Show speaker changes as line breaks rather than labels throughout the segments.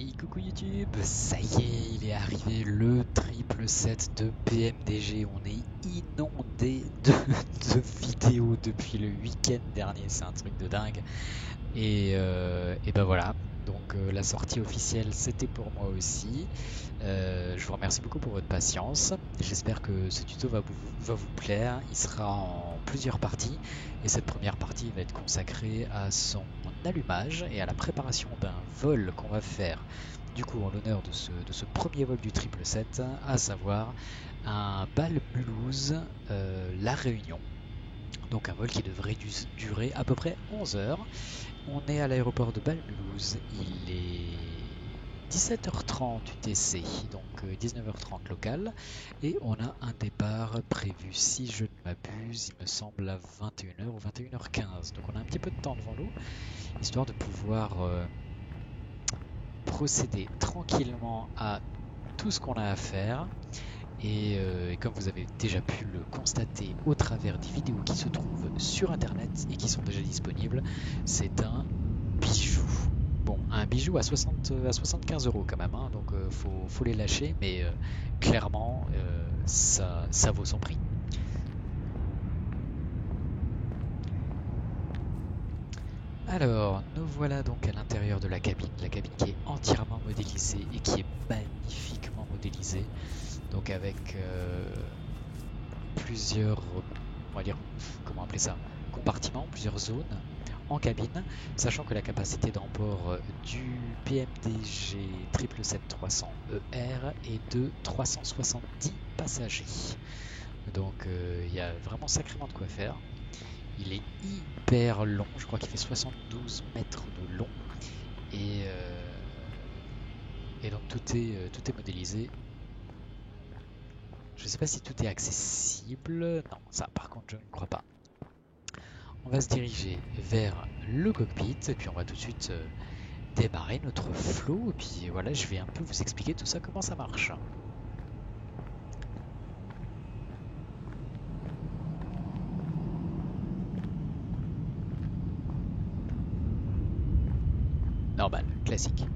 Et coucou YouTube, ça y est, il est arrivé le triple set de PMDG. On est inondé de vidéos depuis le week-end dernier, c'est un truc de dingue. Et ben voilà, donc la sortie officielle c'était pour moi aussi. Je vous remercie beaucoup pour votre patience. J'espère que ce tuto va vous plaire. Il sera en plusieurs parties et cette première partie va être consacrée à son allumage et à la préparation d'un vol qu'on va faire du coup en l'honneur de ce premier vol du triple 7, à savoir un bal Mulhouse La Réunion. Donc un vol qui devrait durer à peu près 11 heures. On est à l'aéroport de Bâle-Mulhouse, il est 17h30 UTC, donc 19h30 local, et on a un départ prévu, si je ne m'abuse, il me semble à 21h ou 21h15. Donc on a un petit peu de temps devant nous, histoire de pouvoir procéder tranquillement à tout ce qu'on a à faire. Et comme vous avez déjà pu le constater au travers des vidéos qui se trouvent sur internet et qui sont déjà disponibles, c'est un bijou. Bon, un bijou à 75 euros quand même, hein, donc faut les lâcher, mais clairement, ça vaut son prix. Alors, nous voilà donc à l'intérieur de la cabine qui est entièrement modélisée et qui est magnifiquement modélisée, donc avec plusieurs, on va dire, comment appeler ça, compartiments, plusieurs zones en cabine, sachant que la capacité d'emport du PMDG 777-300ER est de 370 passagers. Donc il y a vraiment sacrément de quoi faire. Il est hyper long, je crois qu'il fait 72 mètres de long. Et, euh, et donc tout est modélisé. Je ne sais pas si tout est accessible. Non, ça par contre je ne crois pas. On va se diriger vers le cockpit et puis on va tout de suite démarrer notre flow. Et puis voilà, je vais un peu vous expliquer tout ça, comment ça marche. Normal, classique.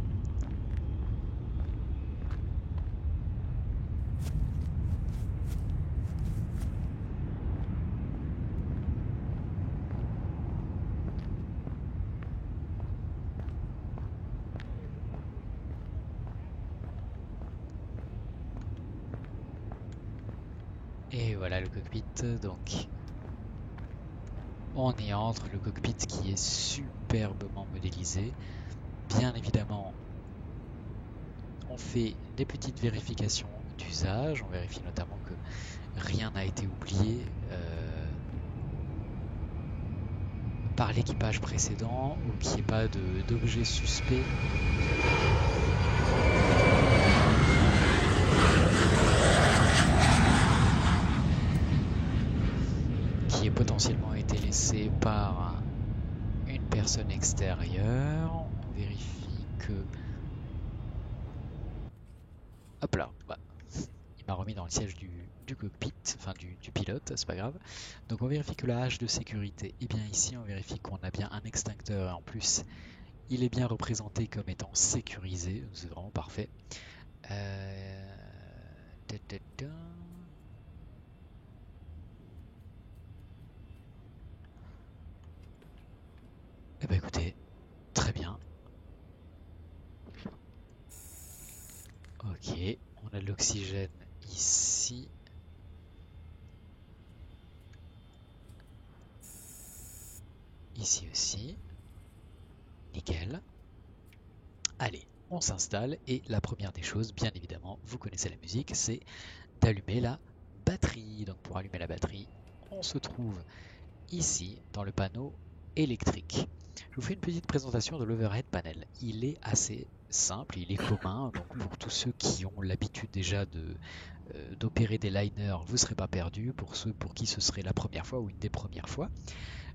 Et voilà le cockpit, donc on y entre, le cockpit qui est superbement modélisé. Bien évidemment, on fait des petites vérifications d'usage, on vérifie notamment que rien n'a été oublié par l'équipage précédent ou qu'il n'y ait pas d'objets suspects. Qui ait potentiellement été laissé par une personne extérieure. On vérifie que... Hop là, bah, il m'a remis dans le siège du cockpit, enfin du pilote, c'est pas grave. Donc on vérifie que la hache de sécurité est bien ici, on vérifie qu'on a bien un extincteur et en plus il est bien représenté comme étant sécurisé, c'est vraiment parfait. Euh... Eh ben écoutez, très bien. Ok, on a de l'oxygène ici. Ici aussi. Nickel. Allez, on s'installe et la première des choses, bien évidemment, vous connaissez la musique, c'est d'allumer la batterie. Donc pour allumer la batterie, on se trouve ici dans le panneau électrique. Je vous fais une petite présentation de l'overhead panel. Il est assez simple, il est commun, donc pour tous ceux qui ont l'habitude déjà d'opérer des liners, vous ne serez pas perdus. Pour ceux pour qui ce serait la première fois ou une des premières fois,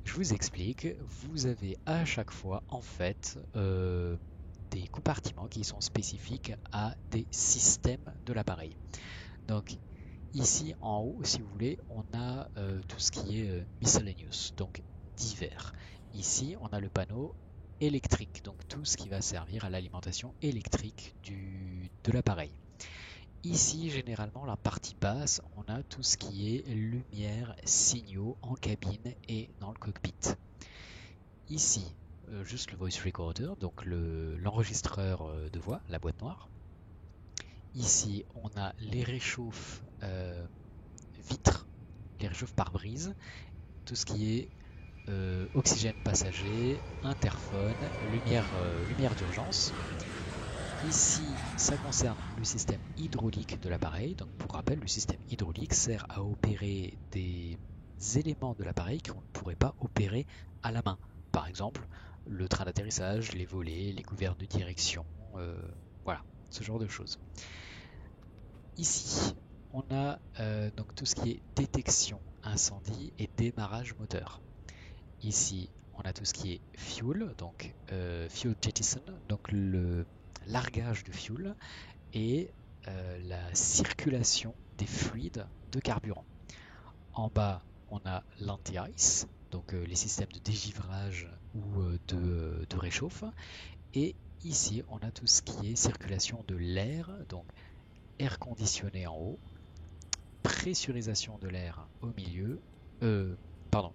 je vous explique. Vous avez à chaque fois en fait des compartiments qui sont spécifiques à des systèmes de l'appareil. Donc ici en haut, si vous voulez, on a tout ce qui est miscellaneous, donc divers. Ici, on a le panneau électrique, donc tout ce qui va servir à l'alimentation électrique de l'appareil. Ici, généralement, la partie basse, on a tout ce qui est lumière, signaux en cabine et dans le cockpit. Ici, juste le voice recorder, donc l'enregistreur de voix, la boîte noire. Ici, on a les réchauffes vitres, les réchauffes pare-brise, tout ce qui est oxygène passager, interphone, lumière d'urgence. Ici, ça concerne le système hydraulique de l'appareil. Donc, pour rappel, le système hydraulique sert à opérer des éléments de l'appareil qu'on ne pourrait pas opérer à la main. Par exemple, le train d'atterrissage, les volets, les gouvernes de direction, voilà, ce genre de choses. Ici, on a donc tout ce qui est détection incendie et démarrage moteur. Ici, on a tout ce qui est fuel, donc fuel jettison, donc le largage de fuel et la circulation des fluides de carburant. En bas, on a l'anti-ice, donc les systèmes de dégivrage ou de réchauffe. Et ici, on a tout ce qui est circulation de l'air, donc air conditionné en haut, pressurisation de l'air au milieu,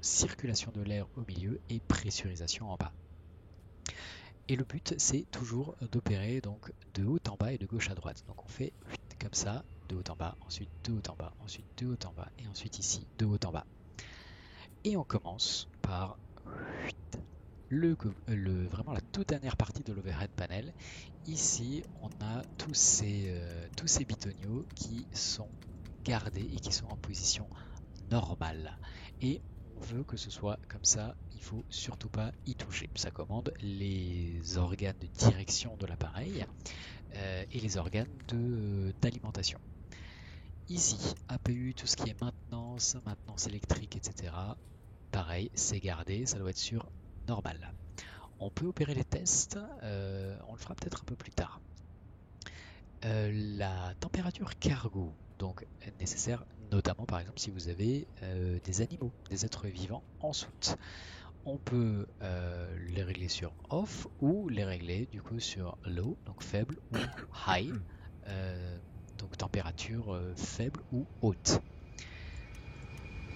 circulation de l'air au milieu et pressurisation en bas. Et le but, c'est toujours d'opérer donc de haut en bas et de gauche à droite. Donc on fait comme ça, de haut en bas, ensuite de haut en bas, ensuite de haut en bas, et ensuite ici, de haut en bas. Et on commence par vraiment la toute dernière partie de l'overhead panel. Ici, on a tous ces bitoniaux qui sont gardés et qui sont en position normale. Et on veut que ce soit comme ça, il faut surtout pas y toucher. Ça commande les organes de direction de l'appareil et les organes d'alimentation. Ici, APU, tout ce qui est maintenance électrique, etc. Pareil, c'est gardé, ça doit être sur normal. On peut opérer les tests, on le fera peut-être un peu plus tard. La température cargo, donc nécessaire notamment par exemple si vous avez des animaux, des êtres vivants en soute. On peut les régler sur off ou les régler du coup sur low, donc faible, ou high, donc température faible ou haute.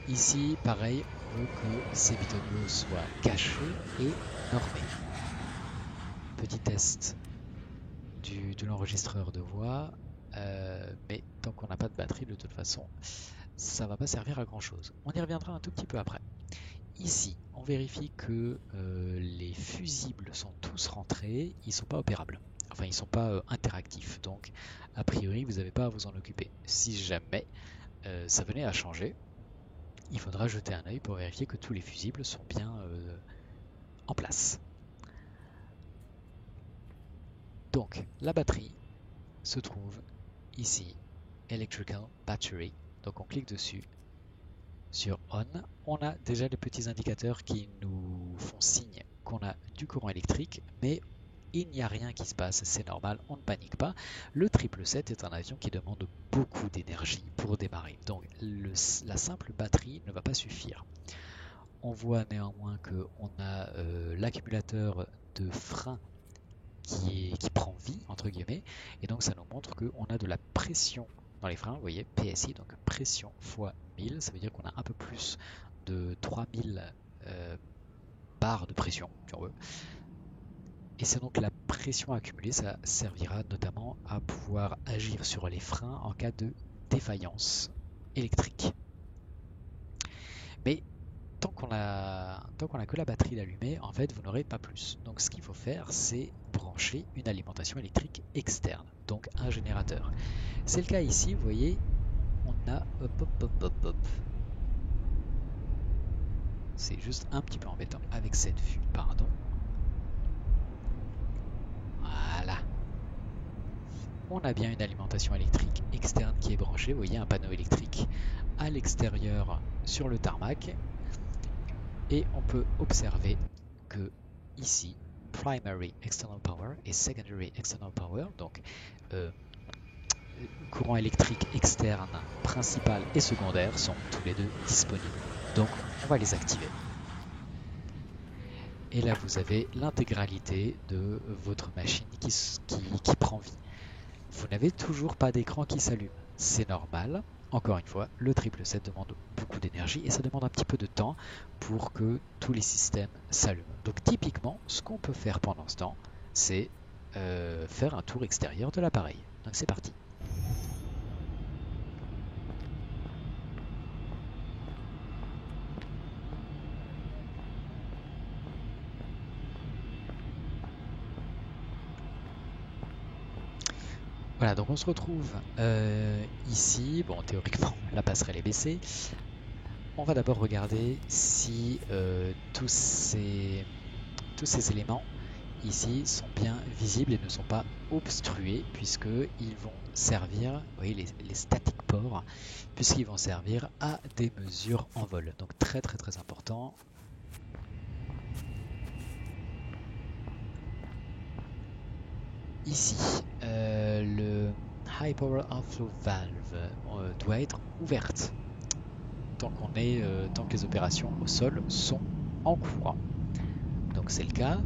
Ici, pareil, on veut que ces bitoniaux soient cachés et normés. Petit test de l'enregistreur de voix, mais tant qu'on n'a pas de batterie, de toute façon, ça va pas servir à grand chose. On y reviendra un tout petit peu après. Ici, on vérifie que les fusibles sont tous rentrés, ils ne sont pas opérables. Enfin, ils ne sont pas interactifs, donc a priori, vous n'avez pas à vous en occuper. Si jamais ça venait à changer, il faudra jeter un œil pour vérifier que tous les fusibles sont bien en place. Donc, la batterie se trouve ici, Electrical Battery. Donc on clique dessus, sur On. On a déjà les petits indicateurs qui nous font signe qu'on a du courant électrique, mais il n'y a rien qui se passe, c'est normal, on ne panique pas. Le 777 est un avion qui demande beaucoup d'énergie pour démarrer, donc la simple batterie ne va pas suffire. On voit néanmoins qu'on a l'accumulateur de frein qui prend vie, entre guillemets, et donc ça nous montre qu'on a de la pression dans les freins, vous voyez, PSI, donc pression fois 1000, ça veut dire qu'on a un peu plus de 3000 bars de pression, si on veut. Et c'est donc la pression accumulée, ça servira notamment à pouvoir agir sur les freins en cas de défaillance électrique. Mais tant qu'on a que la batterie allumée, en fait, vous n'aurez pas plus. Donc ce qu'il faut faire, c'est brancher une alimentation électrique externe, donc un générateur. C'est le cas ici, vous voyez, on a... Hop. C'est juste un petit peu embêtant avec cette vue, pardon. Voilà. On a bien une alimentation électrique externe qui est branchée, vous voyez, un panneau électrique à l'extérieur sur le tarmac. Et on peut observer que ici, Primary External Power et Secondary External Power, donc courant électrique externe, principal et secondaire, sont tous les deux disponibles. Donc on va les activer. Et là, vous avez l'intégralité de votre machine qui prend vie. Vous n'avez toujours pas d'écran qui s'allume. C'est normal. Encore une fois, le 777 demande beaucoup d'énergie et ça demande un petit peu de temps pour que tous les systèmes s'allument. Donc typiquement, ce qu'on peut faire pendant ce temps, c'est faire un tour extérieur de l'appareil. Donc c'est parti. Voilà, donc on se retrouve ici. Bon, théoriquement, la passerelle est baissée. On va d'abord regarder si tous ces éléments ici sont bien visibles et ne sont pas obstrués, puisqu'ils vont servir, vous voyez les static ports, puisqu'ils vont servir à des mesures en vol. Donc très très très important. Ici, le High Power Outflow Valve doit être ouverte tant que les opérations au sol sont en cours. Donc c'est le cas.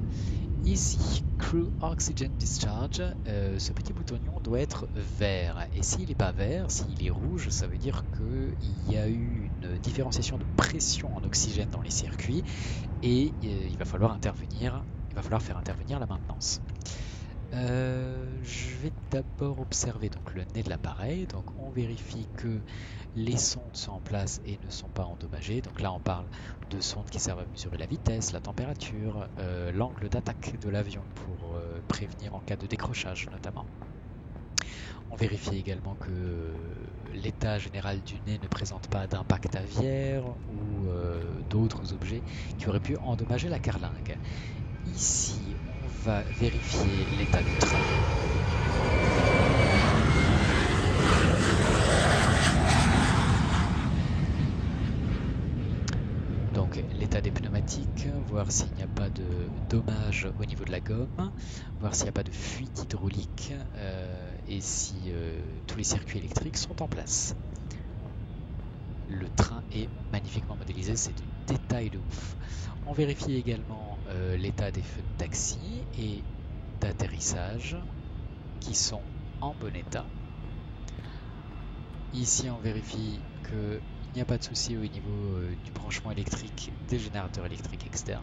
Ici, Crew Oxygen Discharge, ce petit boutonnion doit être vert. Et s'il n'est pas vert, s'il est rouge, ça veut dire qu'il y a eu une différenciation de pression en oxygène dans les circuits et il va falloir faire intervenir la maintenance. Je vais d'abord observer donc le nez de l'appareil. Donc on vérifie que les sondes sont en place et ne sont pas endommagées. Donc là on parle de sondes qui servent à mesurer la vitesse, la température, l'angle d'attaque de l'avion pour prévenir en cas de décrochage notamment. On vérifie également que l'état général du nez ne présente pas d'impact aviaire ou d'autres objets qui auraient pu endommager la carlingue. Ici, on va vérifier l'état du train. Donc l'état des pneumatiques, voir s'il n'y a pas de dommages au niveau de la gomme, voir s'il n'y a pas de fuite hydraulique et si tous les circuits électriques sont en place. Le train est magnifiquement modélisé, c'est du détail de ouf. On vérifie également l'état des feux de taxi et d'atterrissage qui sont en bon état. Ici on vérifie qu'il n'y a pas de souci au niveau du branchement électrique des générateurs électriques externes.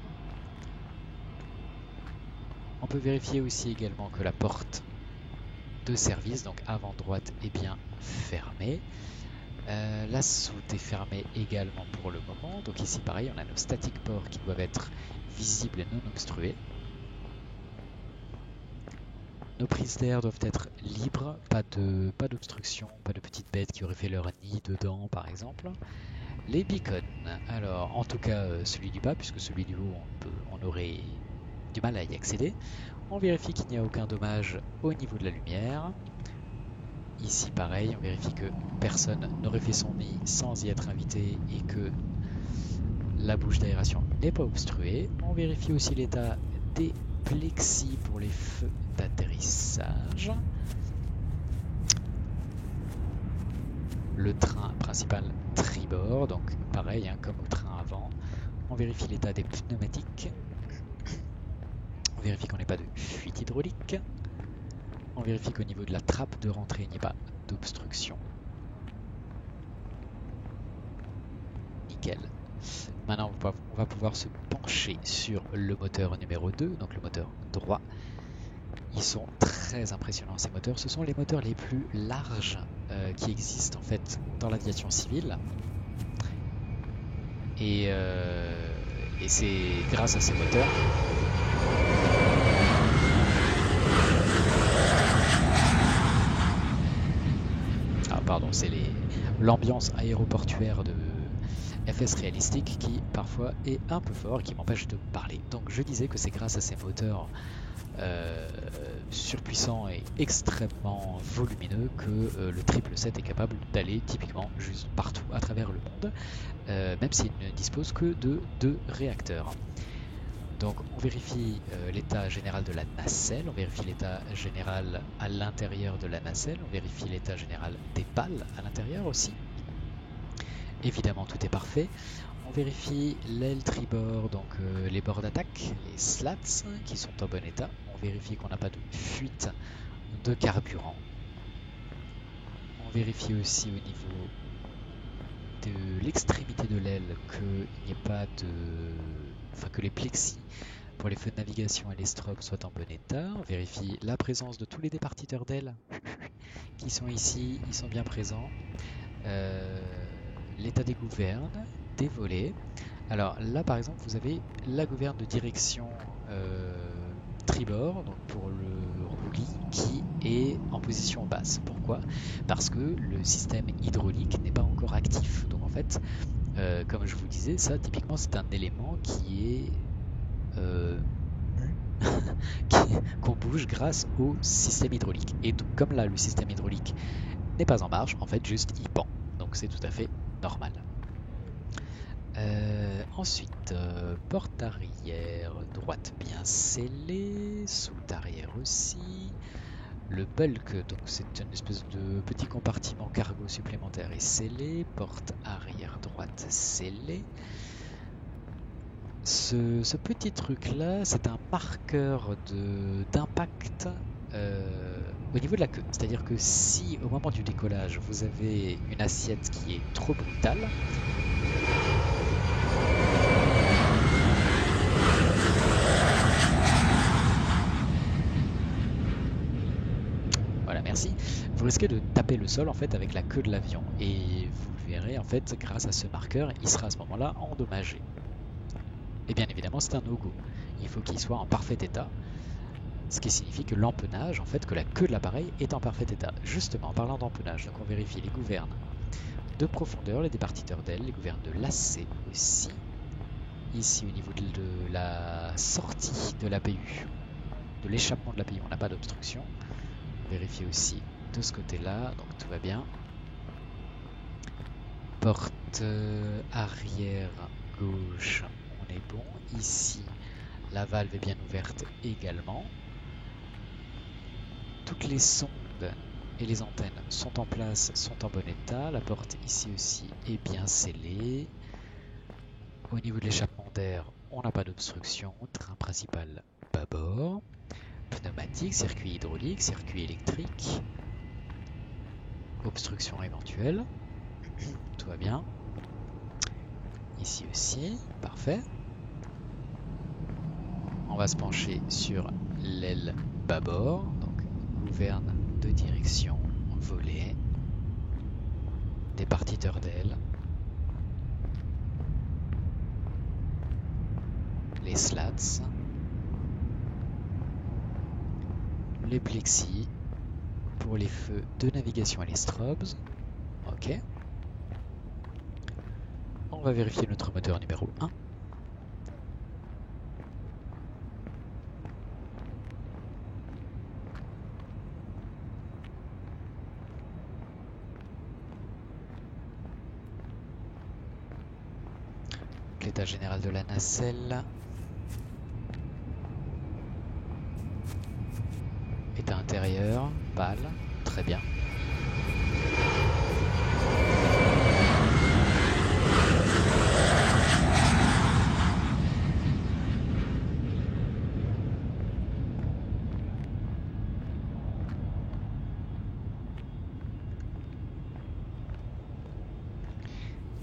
On peut vérifier aussi également que la porte de service, donc avant droite, est bien fermée. La soute est fermée également pour le moment. Donc ici pareil, on a nos static ports qui doivent être visibles et non obstrués. Nos prises d'air doivent être libres, pas d'obstruction, pas de petites bêtes qui auraient fait leur nid dedans par exemple. Les beacons, alors en tout cas celui du bas, puisque celui du haut on aurait du mal à y accéder. On vérifie qu'il n'y a aucun dommage au niveau de la lumière. Ici pareil, on vérifie que personne n'aurait fait son nid sans y être invité et que la bouche d'aération n'est pas obstruée. On vérifie aussi l'état des plexis pour les feux d'atterrissage. Le train principal tribord, donc pareil comme au train avant. On vérifie l'état des pneumatiques. On vérifie qu'on n'ait pas de fuite hydraulique. On vérifie qu'au niveau de la trappe de rentrée, il n'y ait pas d'obstruction. Nickel. Maintenant, on va pouvoir se pencher sur le moteur numéro 2, donc le moteur droit. Ils sont très impressionnants ces moteurs. Ce sont les moteurs les plus larges qui existent en fait dans l'aviation civile. Et c'est grâce à ces moteurs c'est l'ambiance aéroportuaire de FS Realistic qui parfois est un peu fort et qui m'empêche de parler. Donc je disais que c'est grâce à ces moteurs surpuissants et extrêmement volumineux que le 777 est capable d'aller typiquement juste partout à travers le monde, même s'il ne dispose que de 2 réacteurs. Donc on vérifie l'état général de la nacelle, on vérifie l'état général à l'intérieur de la nacelle, on vérifie l'état général des pales à l'intérieur aussi. Évidemment tout est parfait. On On vérifie l'aile tribord, donc les bords d'attaque, les slats qui sont en bon état. On vérifie qu'on n'a pas de fuite de carburant. On vérifie aussi au niveau de l'extrémité de l'aile qu'il n'y ait pas de... Enfin, que les plexis pour les feux de navigation et les strobes soient en bon état. On vérifie la présence de tous les départiteurs d'aile qui sont ici, ils sont bien présents. L'état des gouvernes, des volets. Alors là par exemple vous avez la gouverne de direction tribord, donc pour le roulis, qui est en position basse. Pourquoi? Parce que le système hydraulique n'est pas encore actif. Donc en fait, comme je vous disais, ça typiquement c'est un élément qui est qu'on bouge grâce au système hydraulique. Et donc, comme là le système hydraulique n'est pas en marche, en fait juste il pend. Donc c'est tout à fait normal. Ensuite, porte arrière droite bien scellée, soute arrière aussi. Le bulk, donc c'est une espèce de petit compartiment cargo supplémentaire, est scellé. Porte arrière droite scellée. Ce petit truc là, c'est un marqueur d'impact au niveau de la queue. C'est-à-dire que si au moment du décollage vous avez une assiette qui est trop brutale, voilà, merci, vous risquez de taper le sol en fait avec la queue de l'avion et vous le verrez en fait grâce à ce marqueur, il sera à ce moment-là endommagé. Et bien évidemment c'est un no-go, il faut qu'il soit en parfait état. Ce qui signifie que l'empennage, en fait, que la queue de l'appareil est en parfait état. Justement, en parlant d'empennage, donc on vérifie les gouvernes de profondeur, les départiteurs d'aile, les gouvernes de lacet aussi. Ici, au niveau de la sortie de l'APU, de l'échappement de l'APU, on n'a pas d'obstruction. On vérifie aussi de ce côté-là, donc tout va bien. Porte arrière gauche, on est bon. Ici, la valve est bien ouverte également. Toutes les sondes et les antennes sont en place, sont en bon état. La porte ici aussi est bien scellée. Au niveau de l'échappement d'air, on n'a pas d'obstruction. Train principal bâbord. Pneumatique, circuit hydraulique, circuit électrique. Obstruction éventuelle. Tout va bien. Ici aussi, parfait. On va se pencher sur l'aile bâbord. Donc, gouverne de direction, volet, départiteur d'aile, les slats, les plexis pour les feux de navigation et les strobes. Ok. On va vérifier notre moteur numéro 1. L'état général de la nacelle. État intérieur, pâle, très bien.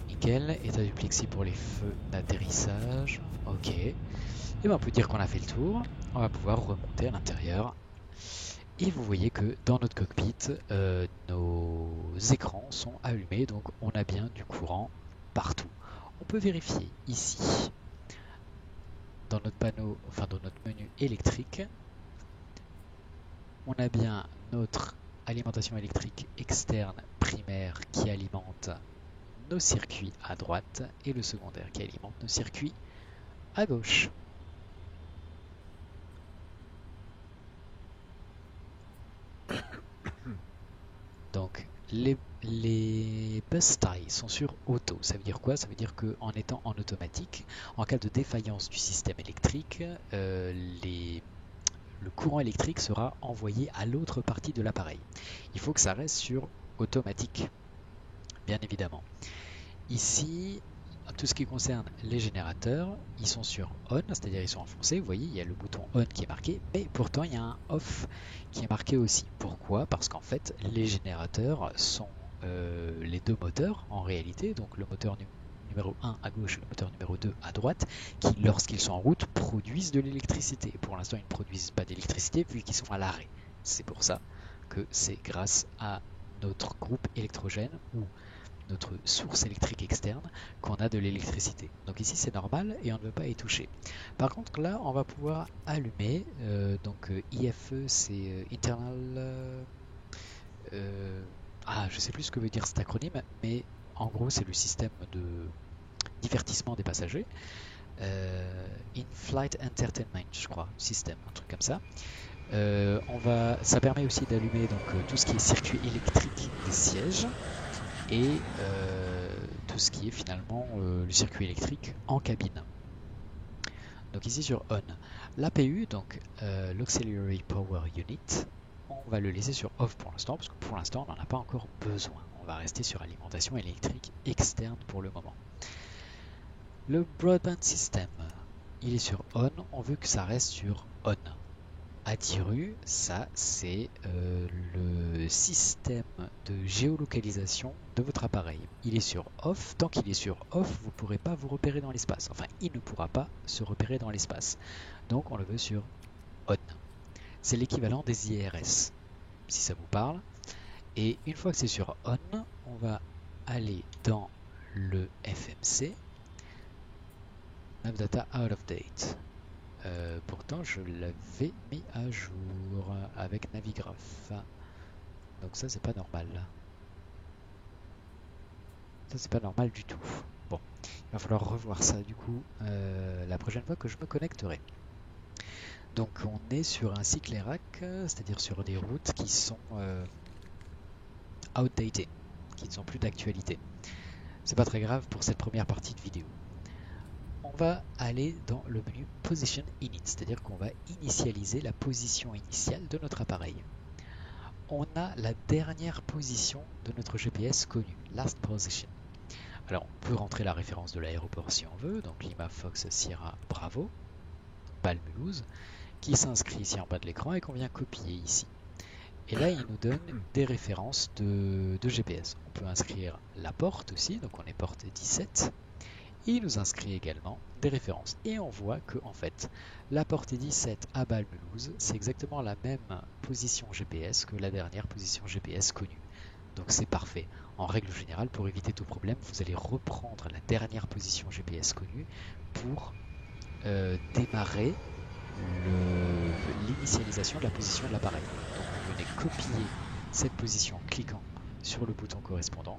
Nickel, état du plexi pour les feux d'atterrissage, ok. Et bien on peut dire qu'on a fait le tour, on va pouvoir remonter à l'intérieur. Et vous voyez que dans notre cockpit, nos écrans sont allumés, donc on a bien du courant partout. On peut vérifier ici, dans notre panneau, enfin dans notre menu électrique, on a bien notre alimentation électrique externe primaire qui alimente nos circuits à droite et le secondaire qui alimente nos circuits à gauche. Donc les bus ties sont sur auto. Ça veut dire quoi? Ça veut dire qu'en étant en automatique, en cas de défaillance du système électrique, le courant électrique sera envoyé à l'autre partie de l'appareil. Il faut que ça reste sur automatique, bien évidemment. Ici, tout ce qui concerne les générateurs, ils sont sur on, c'est-à-dire ils sont enfoncés. Vous voyez, il y a le bouton on qui est marqué, mais pourtant il y a un off qui est marqué aussi. Pourquoi? Parce qu'en fait, les générateurs sont les deux moteurs en réalité, donc le moteur numéro 1 à gauche et le moteur numéro 2 à droite, qui lorsqu'ils sont en route produisent de l'électricité. Pour l'instant, ils ne produisent pas d'électricité vu qu'ils sont à l'arrêt. C'est pour ça que c'est grâce à notre groupe électrogène ou notre source électrique externe qu'on a de l'électricité. Donc ici c'est normal et on ne veut pas y toucher. Par contre là on va pouvoir allumer, IFE c'est internal, je sais plus ce que veut dire cet acronyme, mais en gros c'est le système de divertissement des passagers. In-flight entertainment, je crois, système, un truc comme ça. Ça permet aussi d'allumer tout ce qui est circuit électrique des sièges et tout ce qui est finalement le circuit électrique en cabine. Donc ici sur on, l'APU, donc l'Auxiliary Power Unit, on va le laisser sur off pour l'instant, parce que pour l'instant on n'en a pas encore besoin. On va rester sur alimentation électrique externe pour le moment. Le Broadband System, il est sur on, on veut que ça reste sur on. ADIRU, ça c'est le système de géolocalisation de votre appareil. Il est sur off, tant qu'il est sur off, vous ne pourrez pas vous repérer dans l'espace. Enfin, il ne pourra pas se repérer dans l'espace. Donc on le veut sur on. C'est l'équivalent des IRS, si ça vous parle. Et une fois que c'est sur on, on va aller dans le FMC, Nav Data Out of Date. Pourtant je l'avais mis à jour avec Navigraph, donc ça c'est pas normal, ça c'est pas normal du tout. Bon, il va falloir revoir ça du coup la prochaine fois que je me connecterai. Donc on est sur un cycle ERAC, c'est-à-dire sur des routes qui sont outdated, qui ne sont plus d'actualité. C'est pas très grave pour cette première partie de vidéo. On va aller dans le menu Position Init, c'est-à-dire qu'on va initialiser la position initiale de notre appareil. On a la dernière position de notre GPS connue, Last Position. Alors on peut rentrer la référence de l'aéroport si on veut, donc Lima Fox Sierra Bravo, Bâle Mulhouse, qui s'inscrit ici en bas de l'écran et qu'on vient copier ici. Et là il nous donne des références de GPS. On peut inscrire la porte aussi, donc on est porte 17. Il nous inscrit également des références. Et on voit que en fait, la portée 17 à Bâle Mulhouse, c'est exactement la même position GPS que la dernière position GPS connue. Donc c'est parfait. En règle générale, pour éviter tout problème, vous allez reprendre la dernière position GPS connue pour démarrer l'initialisation de la position de l'appareil. Donc vous venez copier cette position en cliquant sur le bouton correspondant.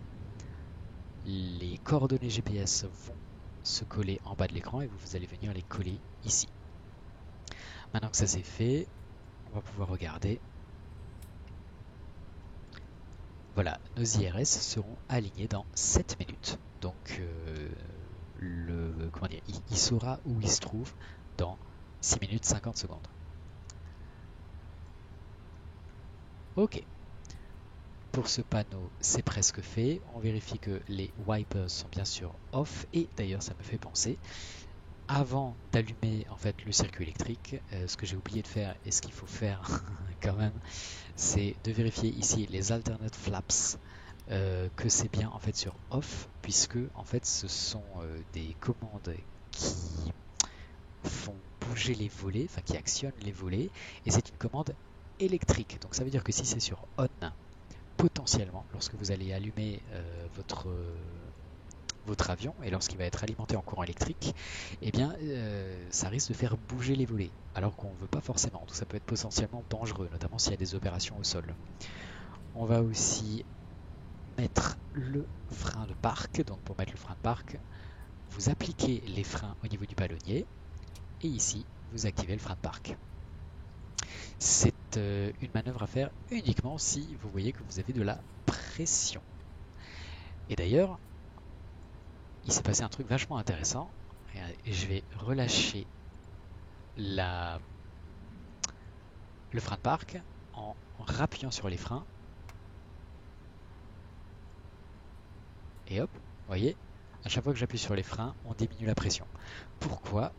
Les coordonnées GPS vont se coller en bas de l'écran et vous allez venir les coller ici. Maintenant que ça c'est fait, on va pouvoir regarder. Voilà, nos IRS seront alignés dans 7 minutes. Donc il saura où il se trouve dans 6 minutes 50 secondes. Ok. Pour ce panneau, c'est presque fait. On vérifie que les wipers sont bien sûr off. Et d'ailleurs, ça me fait penser, avant d'allumer en fait le circuit électrique, ce que j'ai oublié de faire et ce qu'il faut faire quand même, c'est de vérifier ici les alternate flaps, que c'est bien en fait sur off, puisque en fait ce sont des commandes qui font bouger les volets, enfin qui actionnent les volets, et c'est une commande électrique. Donc ça veut dire que si c'est sur on, potentiellement, lorsque vous allez allumer votre avion et lorsqu'il va être alimenté en courant électrique, eh bien, ça risque de faire bouger les volets, alors qu'on ne veut pas forcément. Donc ça peut être potentiellement dangereux, notamment s'il y a des opérations au sol. On va aussi mettre le frein de parc. Donc pour mettre le frein de parc, vous appliquez les freins au niveau du ballonnier et ici, vous activez le frein de parc. C'est une manœuvre à faire uniquement si vous voyez que vous avez de la pression. Et d'ailleurs, il s'est passé un truc vachement intéressant. Et je vais relâcher le frein de parc en rappuyant sur les freins. Et hop, vous voyez, À chaque fois que j'appuie sur les freins, on diminue la pression. Pourquoi?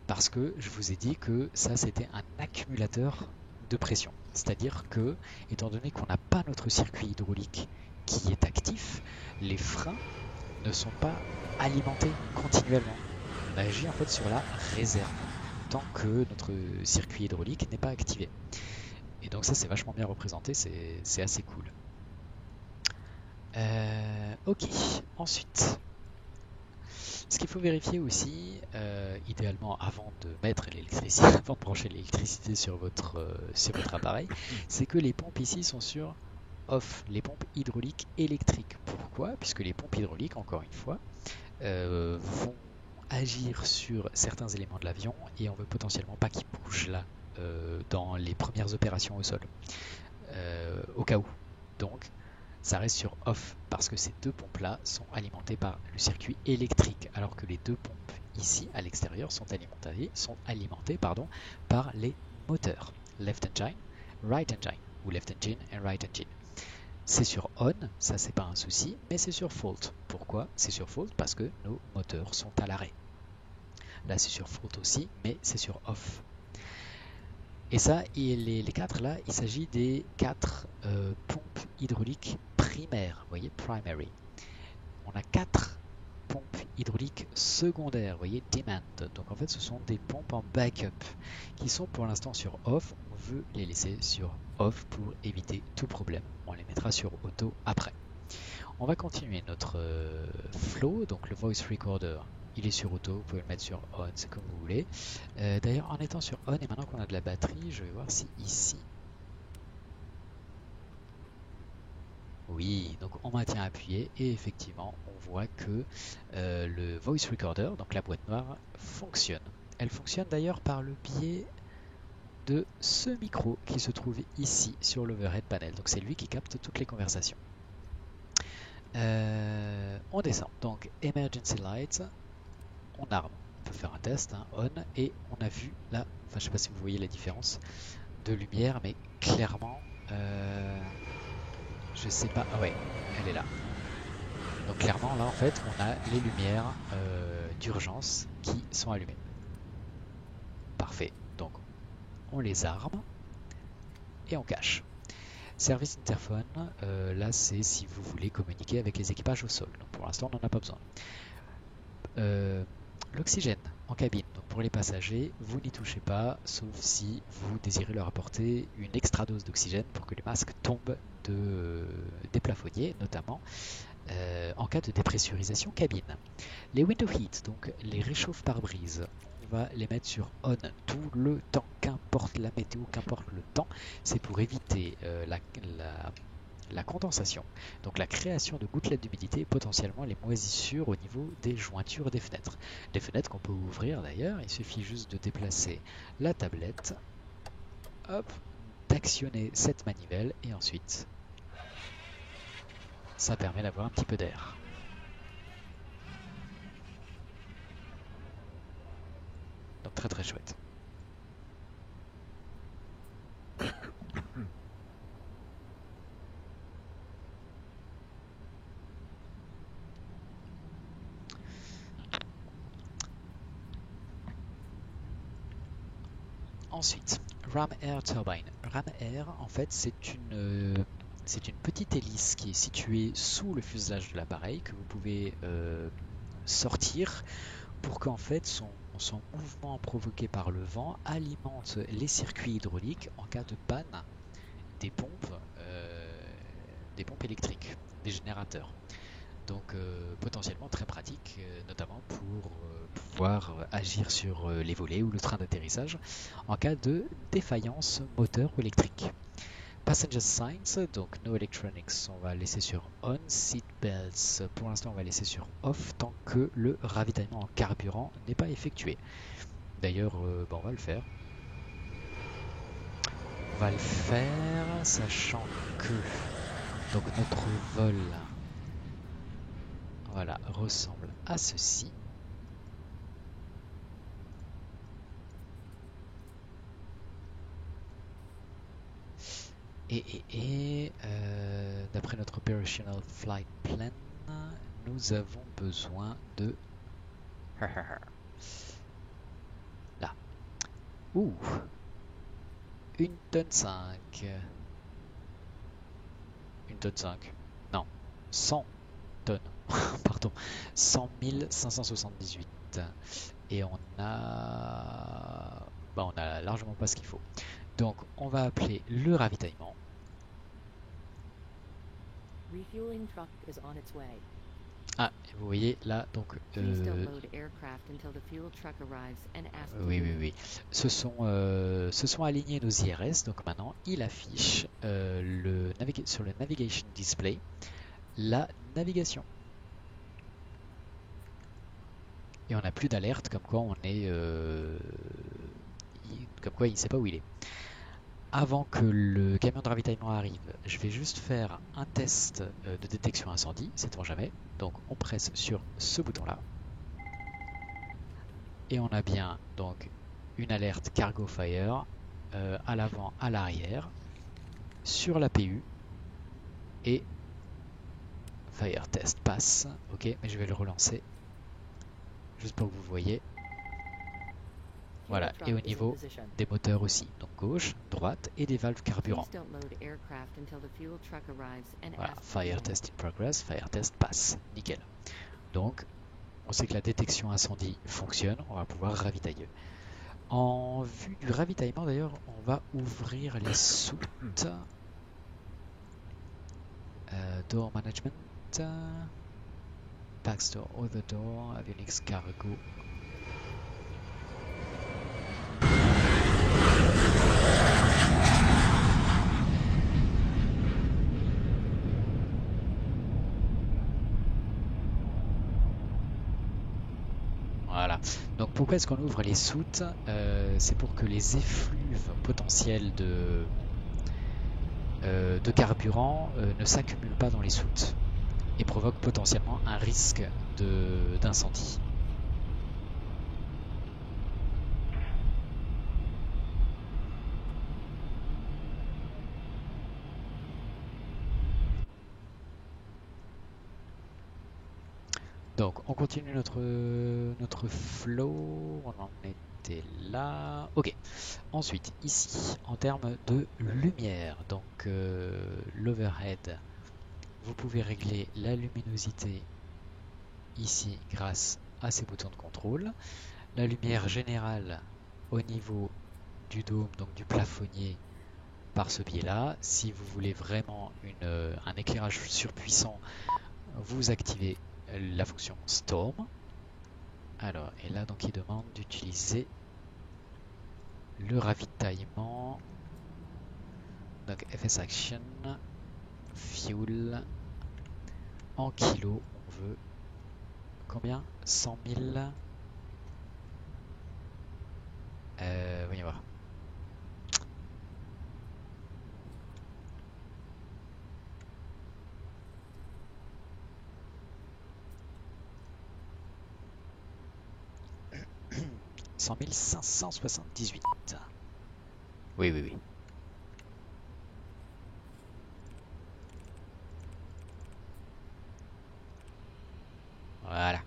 Parce que je vous ai dit que ça c'était un accumulateur de pression. C'est-à-dire que, étant donné qu'on n'a pas notre circuit hydraulique qui est actif, les freins ne sont pas alimentés continuellement. On agit en fait sur la réserve tant que notre circuit hydraulique n'est pas activé. Et donc ça c'est vachement bien représenté, c'est assez cool. Ok, ensuite, ce qu'il faut vérifier aussi, idéalement avant de mettre l'électricité, avant de brancher l'électricité sur votre appareil, c'est que les pompes ici sont sur off, les pompes hydrauliques électriques. Pourquoi? Puisque les pompes hydrauliques, encore une fois, vont agir sur certains éléments de l'avion et on veut potentiellement pas qu'ils bougent là dans les premières opérations au sol, au cas où. Donc ça reste sur off parce que ces deux pompes là sont alimentées par le circuit électrique alors que les deux pompes ici à l'extérieur sont alimentées par les moteurs left engine, right engine ou left engine and right engine. C'est sur on, ça c'est pas un souci, mais c'est sur fault. Pourquoi? C'est sur fault parce que nos moteurs sont à l'arrêt. Là c'est sur fault aussi, mais c'est sur off. Et ça, les quatre là, il s'agit des quatre pompes hydrauliques primaires, vous voyez, primary. On a quatre pompes hydrauliques secondaires, vous voyez, demand. Donc en fait, ce sont des pompes en backup qui sont pour l'instant sur off. On veut les laisser sur off pour éviter tout problème. On les mettra sur auto après. On va continuer notre flow, donc le voice recorder. Il est sur auto, vous pouvez le mettre sur on, c'est comme vous voulez. D'ailleurs, en étant sur on et maintenant qu'on a de la batterie, je vais voir si ici. Oui, donc on maintient appuyé et effectivement, on voit que le voice recorder, donc la boîte noire, fonctionne. Elle fonctionne d'ailleurs par le biais de ce micro qui se trouve ici sur l'overhead panel. Donc c'est lui qui capte toutes les conversations. On descend. Donc emergency lights. On arme. On peut faire un test, hein, on, et on a vu là, enfin je sais pas si vous voyez la différence de lumière, mais clairement, je sais pas, ah ouais, elle est là. Donc clairement là en fait, on a les lumières d'urgence qui sont allumées. Parfait. Donc on les arme et on cache. Service interphone, là c'est si vous voulez communiquer avec les équipages au sol. Donc pour l'instant on n'en a pas besoin. L'oxygène en cabine, donc pour les passagers, vous n'y touchez pas, sauf si vous désirez leur apporter une extra dose d'oxygène pour que les masques tombent des plafonniers, notamment en cas de dépressurisation cabine. Les window heat, donc les réchauffe pare-brise, on va les mettre sur on tout le temps, qu'importe la météo, qu'importe le temps, c'est pour éviter la condensation, donc la création de gouttelettes d'humidité et potentiellement les moisissures au niveau des jointures des fenêtres. Les fenêtres qu'on peut ouvrir d'ailleurs, il suffit juste de déplacer la tablette, hop, d'actionner cette manivelle et ensuite ça permet d'avoir un petit peu d'air. Donc très très chouette. Ensuite, Ram Air Turbine. Ram Air, en fait, c'est une petite hélice qui est située sous le fuselage de l'appareil que vous pouvez sortir pour qu'en fait son mouvement provoqué par le vent alimente les circuits hydrauliques en cas de panne des pompes électriques, des générateurs. Donc potentiellement très pratique, notamment pour pouvoir agir sur les volets ou le train d'atterrissage en cas de défaillance moteur ou électrique. Passenger signs, donc no electronics, on va laisser sur on. Seat belts, pour l'instant on va laisser sur off tant que le ravitaillement en carburant n'est pas effectué. D'ailleurs, on va le faire. On va le faire, sachant que donc notre vol, voilà, ressemble à ceci. Et d'après notre Operational Flight Plan, nous avons besoin de... Là. Ouh, 1,5 tonne. 1,5 tonne. Non, 100 tonnes. Pardon. 100 578. Et on a... Bah, on a largement pas ce qu'il faut. Donc, on va appeler le ravitaillement.
Refueling truck is on its way.
Ah, et vous voyez là, donc...
Please don't load aircraft until the fuel truck arrives and ask to
oui,
leave.
oui, oui. Se sont alignés nos IRS. Donc maintenant, il affiche sur le Navigation Display la navigation. Et on n'a plus d'alerte comme quoi on est... comme quoi il ne sait pas où il est. Avant que le camion de ravitaillement arrive, je vais juste faire un test de détection incendie, sait-on jamais. Donc on presse sur ce bouton-là. Et on a bien donc une alerte Cargo Fire à l'avant, à l'arrière, sur la PU. Et Fire Test passe. Ok, mais je vais le relancer juste pour que vous voyez. Voilà, et au niveau des moteurs aussi, donc gauche, droite et des valves carburant. Voilà, Fire Test in Progress, Fire Test passe, nickel. Donc, on sait que la détection incendie fonctionne, on va pouvoir ravitailler. En vue du ravitaillement d'ailleurs, on va ouvrir les soutes. Door Management, Backstore, Other Door, Avionics Cargo. Voilà. Donc pourquoi est-ce qu'on ouvre les soutes? C'est pour que les effluves potentiels de carburant ne s'accumulent pas dans les soutes et provoquent potentiellement un risque d'incendie. Donc on continue notre flow, on en était là. Ok, ensuite ici en termes de lumière, donc l'overhead, vous pouvez régler la luminosité ici grâce à ces boutons de contrôle. La lumière générale au niveau du dôme, donc du plafonnier, par ce biais-là. Si vous voulez vraiment un éclairage surpuissant, vous activez la fonction Storm. Alors, et là, donc, il demande d'utiliser le ravitaillement. Donc, FS Action, Fuel, en kilos, on veut combien? 100 000. Voyons voir. « 100 578. » Oui, oui, oui. Voilà.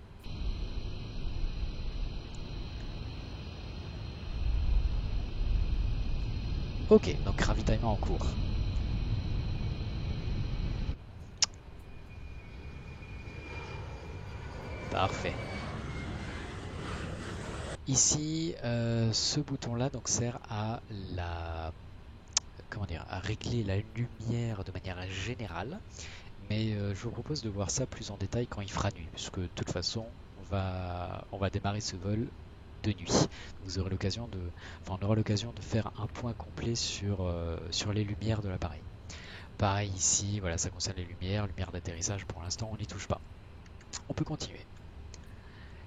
Ok, donc ravitaillement en cours. Parfait. Ici, ce bouton-là donc sert à à régler la lumière de manière générale. Mais je vous propose de voir ça plus en détail quand il fera nuit, puisque de toute façon, on va démarrer ce vol de nuit. Vous aurez l'occasion on aura l'occasion de faire un point complet sur les lumières de l'appareil. Pareil ici, voilà, ça concerne les lumières d'atterrissage. Pour l'instant, on n'y touche pas. On peut continuer.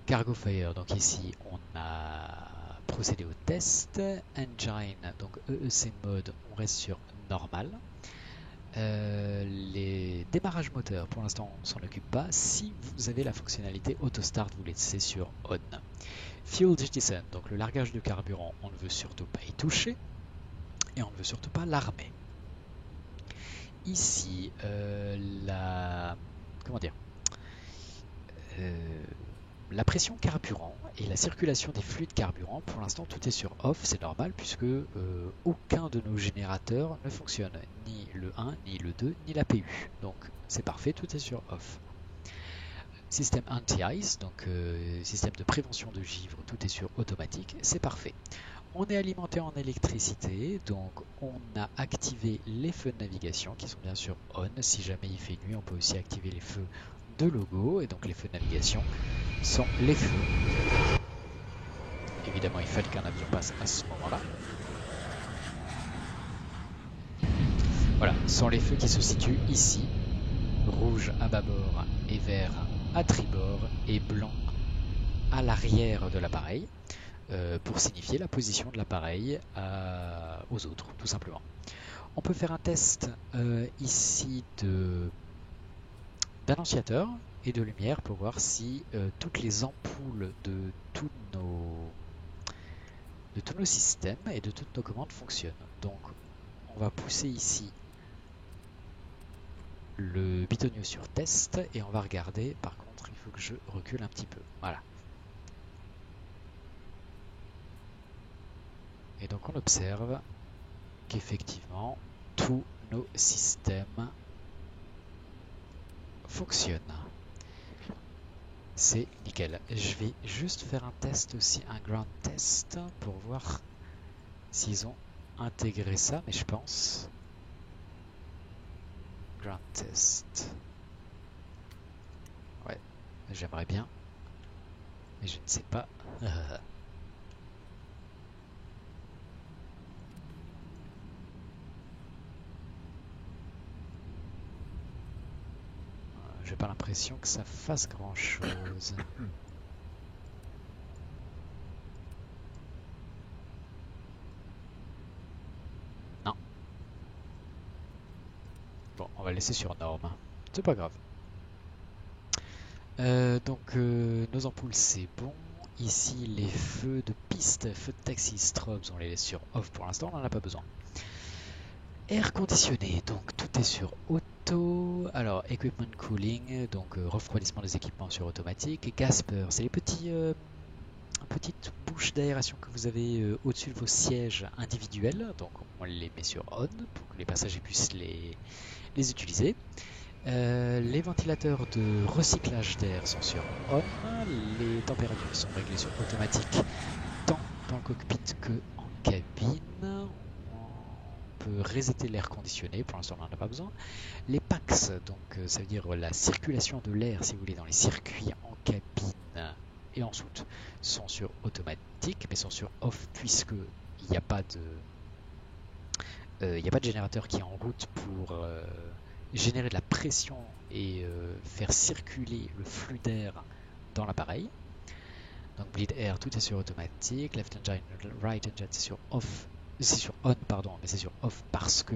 Cargo Fire, donc ici, on a procédé au test. Engine, donc EEC mode, on reste sur normal. Les démarrages moteurs, pour l'instant, on s'en occupe pas. Si vous avez la fonctionnalité Auto Start, vous laissez sur On. Fuel Jettison, donc le largage de carburant, on ne veut surtout pas y toucher. Et on ne veut surtout pas l'armer. Ici, comment dire, la pression carburant et la circulation des fluides carburant, pour l'instant tout est sur off, c'est normal puisque aucun de nos générateurs ne fonctionne, ni le 1, ni le 2, ni la PU. Donc c'est parfait, tout est sur off. Système anti-ice, donc système de prévention de givre, tout est sur automatique, c'est parfait. On est alimenté en électricité, donc on a activé les feux de navigation qui sont bien sûr on. Si jamais il fait nuit, on peut aussi activer les feux de logo, et donc les feux de navigation sont les feux. Évidemment, il fallait qu'un avion passe à ce moment-là. Voilà, ce sont les feux qui se situent ici. Rouge à bâbord et vert à tribord et blanc à l'arrière de l'appareil pour signifier la position de l'appareil aux autres, tout simplement. On peut faire un test ici d'annonciateur et de lumière pour voir si toutes les ampoules de tous nos systèmes et de toutes nos commandes fonctionnent. Donc on va pousser ici le bitonio sur test et on va regarder. Par contre, il faut que je recule un petit peu. Voilà. Et donc on observe qu'effectivement tous nos systèmes fonctionnent. C'est nickel. Je vais juste faire un test aussi, un ground test, pour voir s'ils ont intégré ça, mais je pense. Ground test. Ouais, j'aimerais bien, mais je ne sais pas. J'ai pas l'impression que ça fasse grand chose. Non. Bon, on va laisser sur norme. C'est pas grave. Donc nos ampoules c'est bon. Ici les feux de piste, feux de taxi, strobes, on les laisse sur off pour l'instant, on n'en a pas besoin. Air conditionné, donc tout est sur auto. Alors equipment cooling, donc refroidissement des équipements sur automatique. Gasper, c'est les petites bouches d'aération que vous avez au-dessus de vos sièges individuels. Donc on les met sur on pour que les passagers puissent les utiliser. Les ventilateurs de recyclage d'air sont sur on. Les températures sont réglées sur automatique tant dans le cockpit que en cabine. On peut resetter l'air conditionné, pour l'instant on n'en a pas besoin. Les PAX, donc ça veut dire la circulation de l'air si vous voulez dans les circuits en cabine et en soute, sont sur automatique mais sont sur off puisque il n'y a pas de générateur qui est en route pour générer de la pression et faire circuler le flux d'air dans l'appareil. Donc bleed air, tout est sur automatique. Left engine, right engine, c'est sur off. C'est sur on, pardon, mais c'est sur off parce que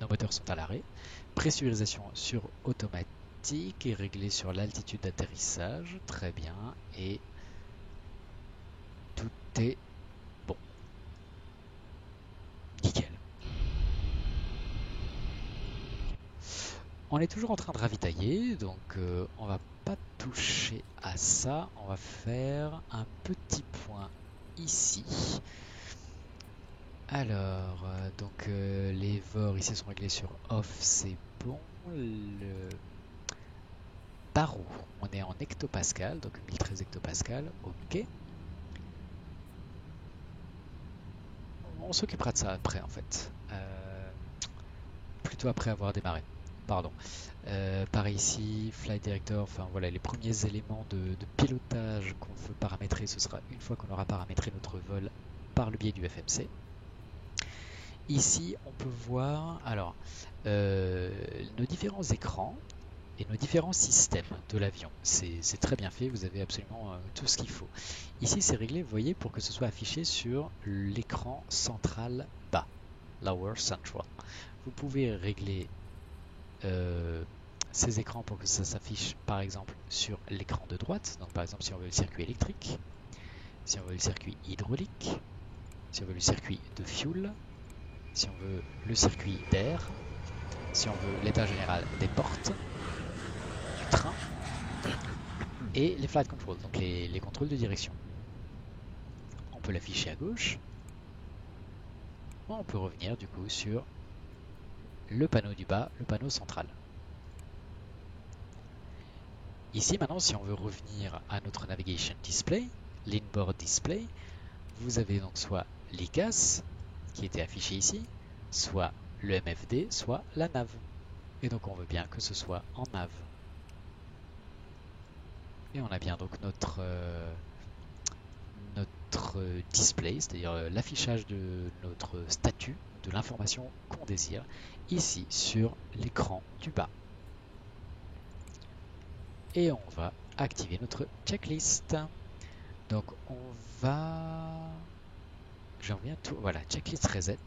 nos moteurs sont à l'arrêt. Pressurisation sur automatique et réglée sur l'altitude d'atterrissage. Très bien. Et tout est bon. Nickel. On est toujours en train de ravitailler, donc on va pas toucher à ça. On va faire un petit point ici. Alors, donc les VOR ici sont réglés sur off, c'est bon. Le barreau, on est en hectopascal, donc 1013 hectopascal, ok. On s'occupera de ça après en fait. Plutôt après avoir démarré. Pardon. Pareil ici, Flight Director, enfin voilà, les premiers éléments de pilotage qu'on veut paramétrer, ce sera une fois qu'on aura paramétré notre vol par le biais du FMC. Ici, on peut voir alors nos différents écrans et nos différents systèmes de l'avion. C'est très bien fait, vous avez absolument tout ce qu'il faut. Ici, c'est réglé, vous voyez, pour que ce soit affiché sur l'écran central bas, Lower Central. Vous pouvez régler ces écrans pour que ça s'affiche par exemple sur l'écran de droite. Donc par exemple si on veut le circuit électrique, si on veut le circuit hydraulique, si on veut le circuit de fuel, si on veut le circuit d'air, si on veut l'état général des portes, du train, et les flight controls, donc les contrôles de direction. On peut l'afficher à gauche. On peut revenir du coup sur le panneau du bas, le panneau central. Ici maintenant, si on veut revenir à notre navigation display, l'inboard display, vous avez donc soit l'ICAS qui était affiché ici, soit le MFD, soit la nav. Et donc on veut bien que ce soit en nav. Et on a bien donc notre display, c'est-à-dire l'affichage de notre statut, de l'information qu'on désire, ici sur l'écran du bas. Et on va activer notre checklist. Donc on va... J'en reviens tout... Voilà, checklist reset.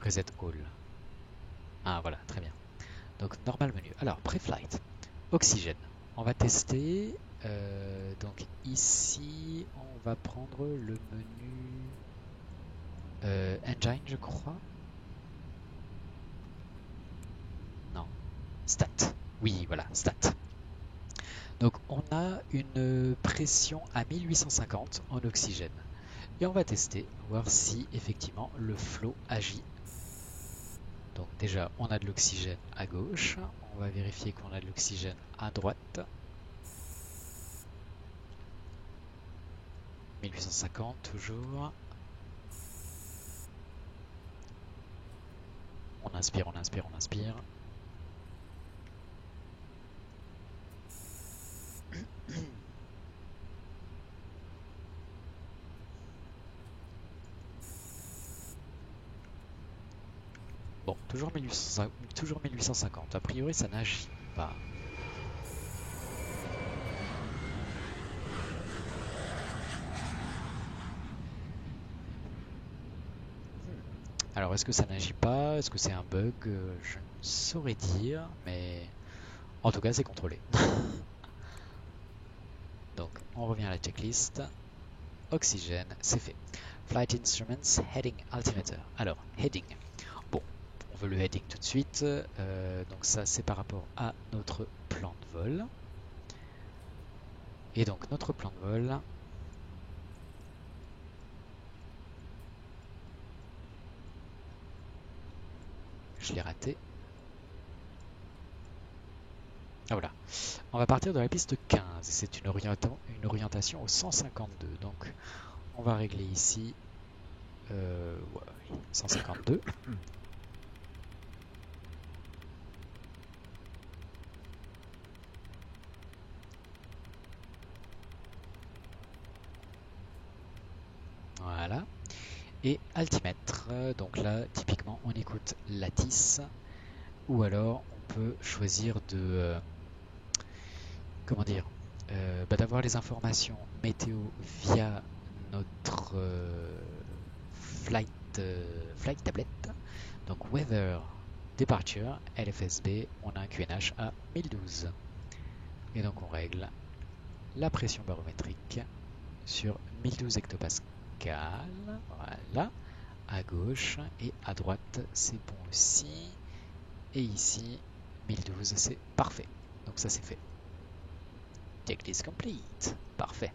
Reset all. Ah voilà, très bien. Donc normal menu. Alors, pré-flight. Oxygène. On va tester. Donc ici, on va prendre le menu Engine, je crois. Non. Stat. Oui, voilà, stat. Donc on a une pression à 1850 en oxygène. Et on va tester, voir si effectivement le flot agit. Donc déjà, on a de l'oxygène à gauche. On va vérifier qu'on a de l'oxygène à droite. 1850 toujours. On inspire, on inspire, on inspire. Bon, toujours 1850. A priori, ça n'agit pas. Alors, est-ce que ça n'agit pas? Est-ce que c'est un bug? Je ne saurais dire, mais en tout cas, c'est contrôlé. Donc, on revient à la checklist. Oxygène, c'est fait. Flight Instruments, Heading Altimeter. Alors, heading. Bon, on veut le heading tout de suite. Donc ça, c'est par rapport à notre plan de vol. Et donc, notre plan de vol... Je l'ai raté. Ah voilà. On va partir de la piste 15. C'est une orientation au 152. Donc, on va régler ici... ouais, 152. Voilà. Et altimètre, donc là typiquement on écoute Lattice, ou alors on peut choisir de comment dire, d'avoir les informations météo via notre flight tablet. Donc weather departure LFSB, on a un QNH à 1012 et donc on règle la pression barométrique sur 1012 hectopascales. Voilà. À gauche et à droite c'est bon aussi, et ici 1012 c'est parfait, donc ça c'est fait. Checklist complete, parfait.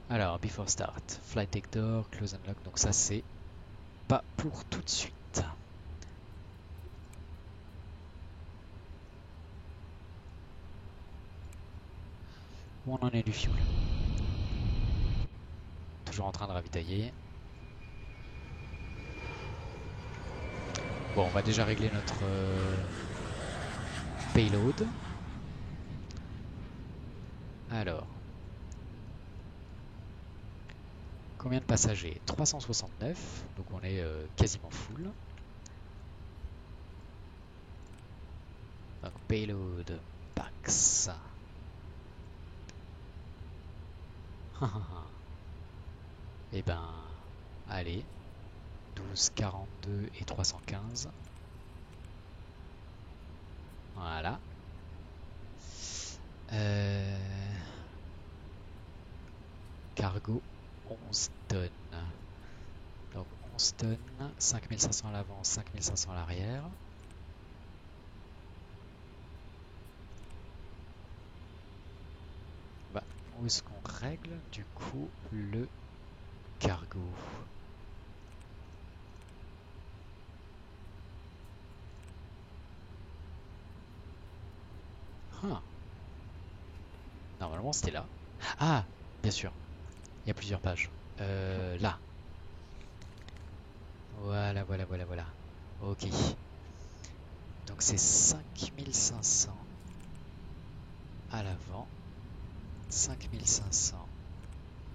Alors before start, flight deck door, close and lock, donc ça c'est pas pour tout de suite. Où on en est du fuel? Toujours en train de ravitailler. Bon, on va déjà régler notre payload. Alors, combien de passagers? 369, donc on est quasiment full. Donc payload pax. Et ben, allez, 12, 42 et 315. Voilà. Cargo 11 tonnes. Donc stun, 5500 à l'avant, 5500 à l'arrière. Bah, où est-ce qu'on règle du coup le cargo? Ah. Normalement c'était là. Ah, bien sûr. Il y a plusieurs pages. Là. Voilà, voilà, voilà, voilà. Ok. Donc c'est 5500 à l'avant, 5500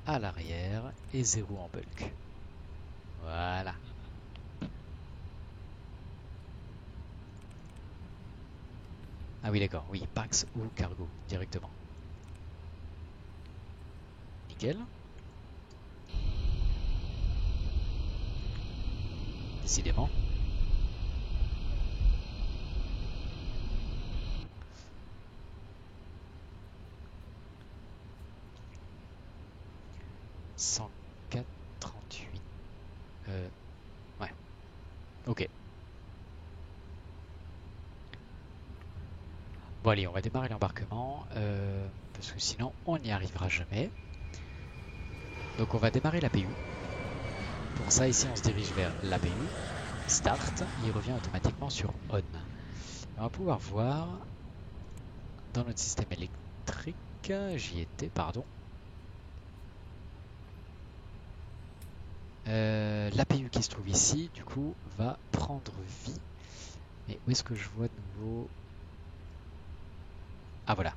à l'arrière et 0 en bulk. Voilà. Ah oui, d'accord. Oui, Pax ou cargo directement. Nickel. Décidément. « 104,38. Ouais. Ok. Bon allez, on va démarrer l'embarquement. Parce que sinon, on n'y arrivera jamais. Donc on va démarrer l'APU. Pour ça, ici, on se dirige vers l'APU. Start. Il revient automatiquement sur On. On va pouvoir voir dans notre système électrique. J'y étais, pardon. L'APU qui se trouve ici, du coup, va prendre vie. Mais où est-ce que je vois de nouveau? Ah voilà.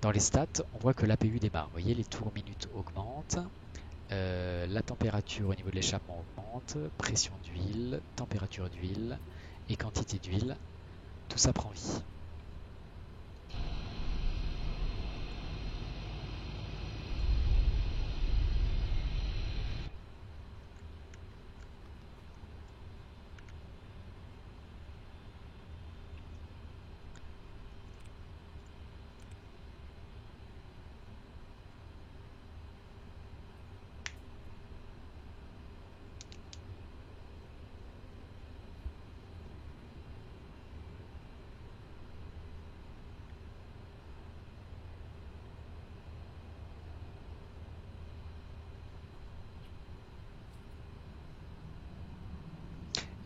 Dans les stats, on voit que l'APU démarre. Vous voyez, les tours minutes augmentent. La température au niveau de l'échappement augmente. Pression d'huile, température d'huile et quantité d'huile. Tout ça prend vie.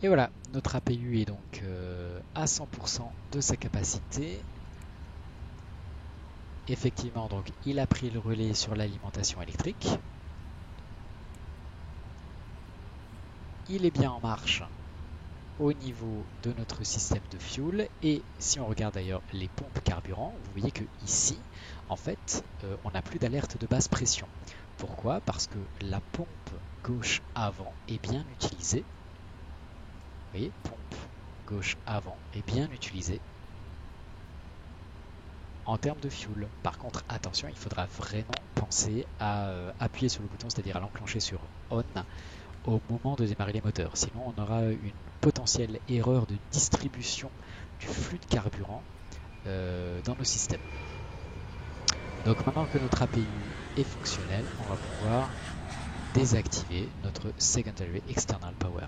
Et voilà, notre APU est donc à 100% de sa capacité. Effectivement, donc il a pris le relais sur l'alimentation électrique. Il est bien en marche au niveau de notre système de fuel. Et si on regarde d'ailleurs les pompes carburant, vous voyez que ici, en fait, on n'a plus d'alerte de basse pression. Pourquoi? Parce que la pompe gauche avant est bien utilisée. Vous voyez, pompe gauche avant est bien utilisée en termes de fuel. Par contre, attention, il faudra vraiment penser à appuyer sur le bouton, c'est-à-dire à l'enclencher sur On au moment de démarrer les moteurs. Sinon, on aura une potentielle erreur de distribution du flux de carburant dans nos systèmes. Donc maintenant que notre APU est fonctionnel, on va pouvoir désactiver notre Secondary External Power.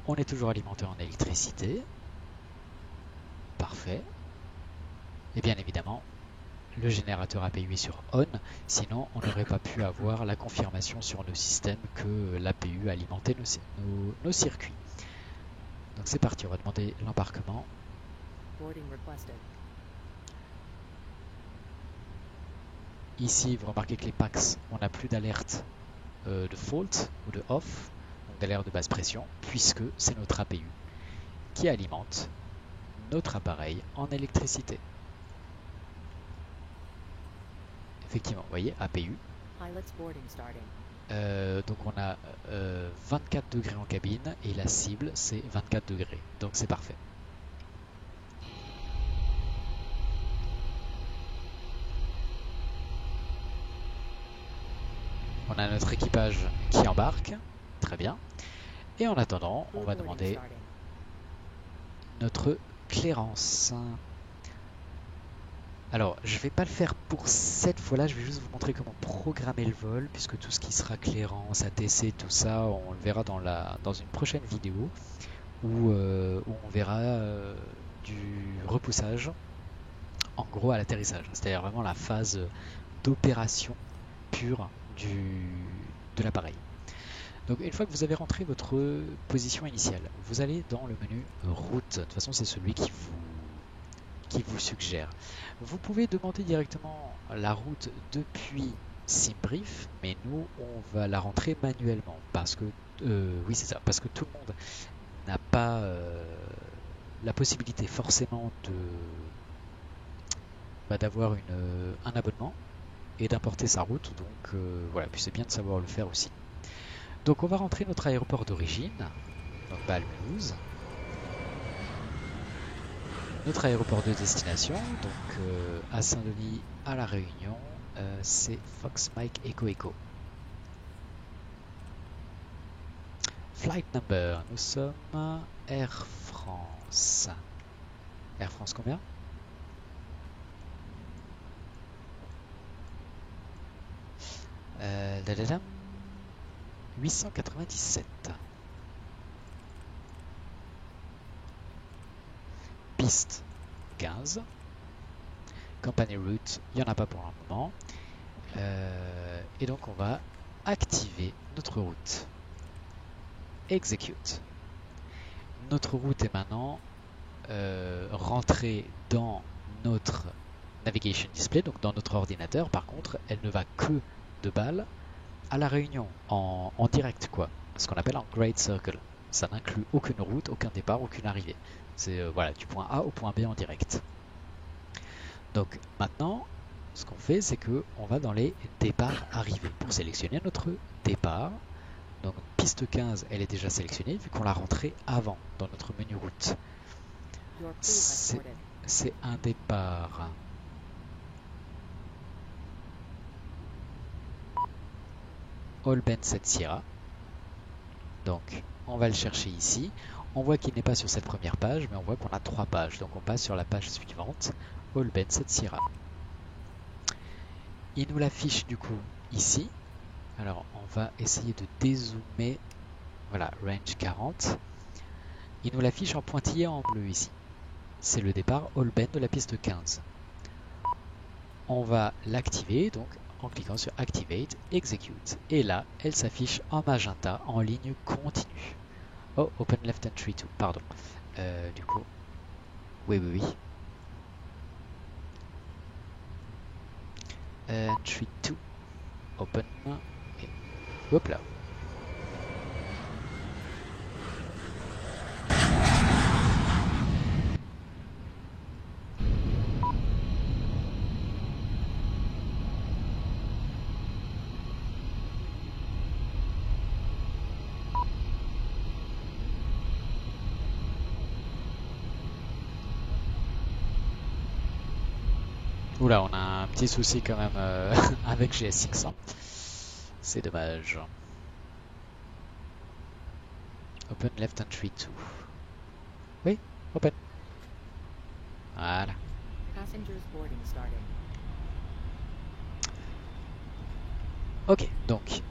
On est toujours alimenté en électricité. Parfait. Et bien évidemment, le générateur APU est sur On, sinon on n'aurait pas pu avoir la confirmation sur nos systèmes que l'APU alimentait nos circuits. Donc c'est parti, on va demander l'embarquement. Ici, vous remarquez que les PAX, on n'a plus d'alerte de fault ou de off, donc d'alerte de basse pression, puisque c'est notre APU qui alimente notre appareil en électricité. Effectivement, vous voyez, APU. Donc on a 24 degrés en cabine et la cible c'est 24 degrés, donc c'est parfait. On a notre équipage qui embarque, très bien. Et en attendant, on va demander notre clairance. Alors, je vais pas le faire pour cette fois-là, je vais juste vous montrer comment programmer le vol, puisque tout ce qui sera clairance, ATC, tout ça, on le verra dans une prochaine vidéo, où on verra du repoussage, en gros à l'atterrissage, c'est-à-dire vraiment la phase d'opération pure de l'appareil. Donc une fois que vous avez rentré votre position initiale, vous allez dans le menu route. De toute façon, c'est celui qui vous suggère. Vous pouvez demander directement la route depuis SimBrief, mais nous, on va la rentrer manuellement parce que, oui, c'est ça, parce que tout le monde n'a pas la possibilité forcément d'avoir un abonnement et d'importer sa route. Donc voilà, puis c'est bien de savoir le faire aussi. Donc on va rentrer notre aéroport d'origine, donc Bâle Mulhouse. Notre aéroport de destination, donc à Saint-Denis, à La Réunion, c'est Fox Mike Echo Echo. Flight number, nous sommes Air France. Air France combien? Dadadam, 897. Piste 15. Company route, il n'y en a pas pour un moment. Et donc on va activer notre route. Execute. Notre route est maintenant rentrée dans notre navigation display, donc dans notre ordinateur. Par contre, elle ne va que de Bâle à La Réunion, en direct, quoi. Ce qu'on appelle en Great Circle. Ça n'inclut aucune route, aucun départ, aucune arrivée. C'est voilà, du point A au point B en direct. Donc maintenant, ce qu'on fait, c'est que on va dans les départs arrivées pour sélectionner notre départ. Donc piste 15, elle est déjà sélectionnée vu qu'on l'a rentrée avant dans notre menu route. C'est un départ Holben 7 Sierra. Donc on va le chercher ici. On voit qu'il n'est pas sur cette première page, mais on voit qu'on a 3 pages. Donc on passe sur la page suivante, Holben 7 Sierra. Il nous l'affiche du coup ici. Alors on va essayer de dézoomer. Voilà, range 40. Il nous l'affiche en pointillé en bleu ici. C'est le départ Holben de la piste 15. On va l'activer donc en cliquant sur Activate, Execute. Et là, elle s'affiche en magenta en ligne continue. Oh, Open Left Entry 2, pardon. Du coup, oui. Entry 2, Open. Et hop là. Oula, on a un petit souci quand même avec GSX. C'est dommage. Open Left Entry 2. Oui, open. Voilà.
Passengers boarding starting.
Ok, donc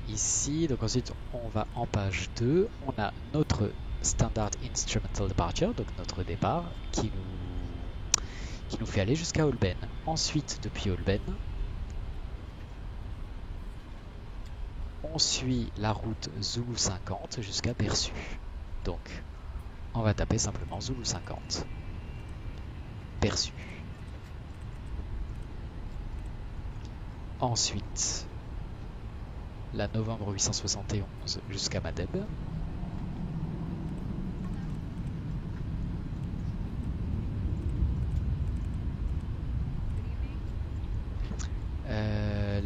ici, donc ensuite on va en page 2, on a notre Standard Instrumental Departure, donc notre départ, qui nous fait aller jusqu'à Holben. Ensuite, depuis Holben, on suit la route Zulu 50 jusqu'à Perçu. Donc, on va taper simplement Zulu 50. Perçu. Ensuite, la Novembre 871 jusqu'à Madeb.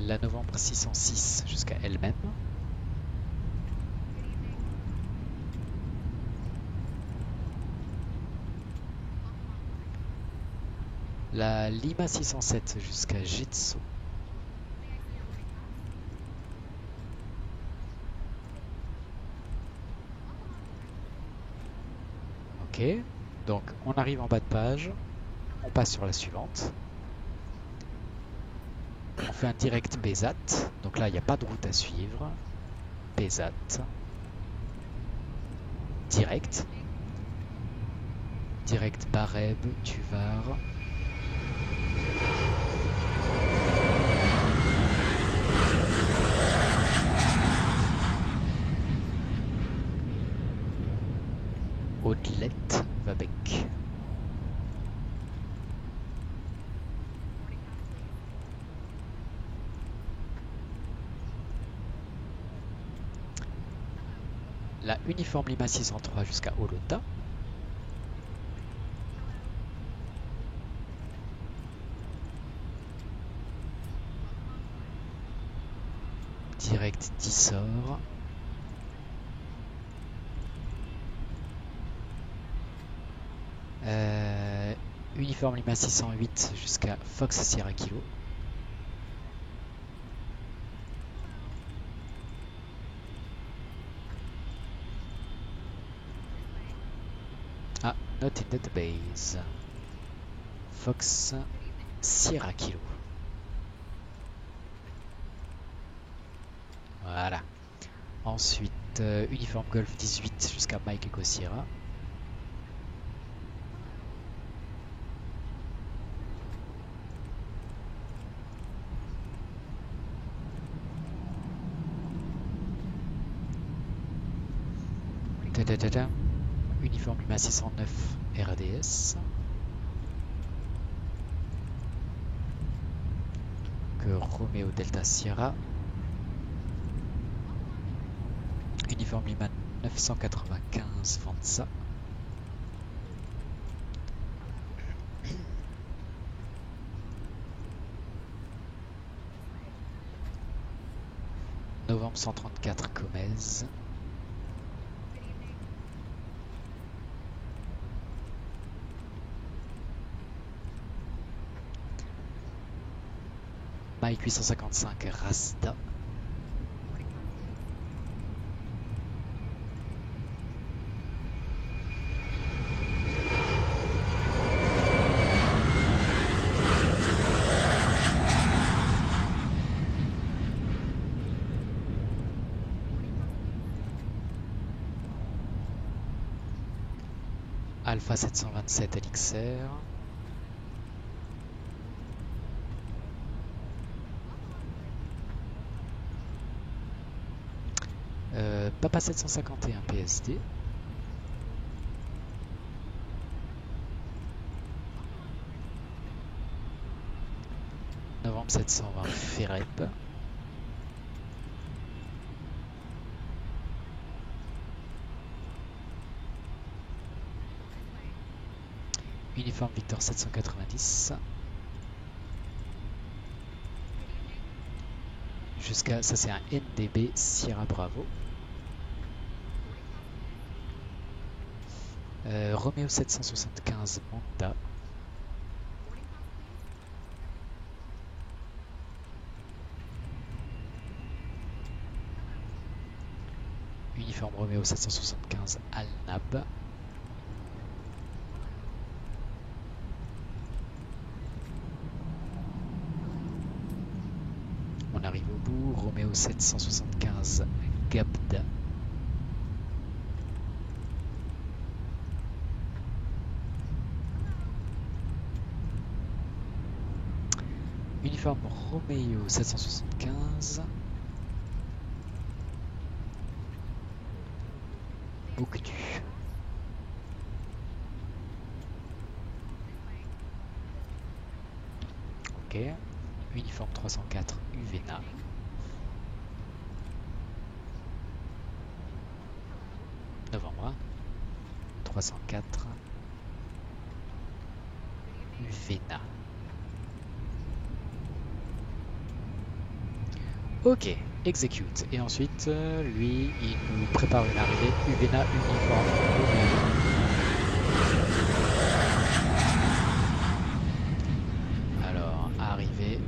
La Novembre 606 jusqu'à elle-même. La Lima 607 jusqu'à Jitsu. Ok, donc on arrive en bas de page. On passe sur la suivante. On fait un direct Bézat. Donc là, il n'y a pas de route à suivre. Bézat. Direct. Direct Bareb, Tuvar. Audelette, Vabec. La uniforme Lima 603 jusqu'à Olota. Direct Tissor. Uniforme Lima 608 jusqu'à Fox Sierra Kilo. Ah, not in database. Fox Sierra Kilo. Voilà. Ensuite, uniforme Golf 18 jusqu'à Mike Echo Sierra. Uniforme Lima 609 RADS. Que Romeo Delta Sierra. Uniforme Lima 995 Fanza. Novembre 134 Gomez. Mike 855 Rasta. Alpha 727 Elixir. Papa 751 PSD. Novembre 720 Ferreb. Uniforme Victor 790. Jusqu'à, ça c'est un NDB Sierra Bravo. Romeo 775 Manta. Uniforme Romeo 775 Al-Nab. On arrive au bout. Romeo 775 Gabda. Uniforme Romeo 775. Boucdu. Ok. Uniforme 304 Uvena. Novembre 304 Uvena. Ok, execute. Et ensuite, lui, il nous prépare une arrivée. Uvena uniforme Romeo. Alors, arrivée.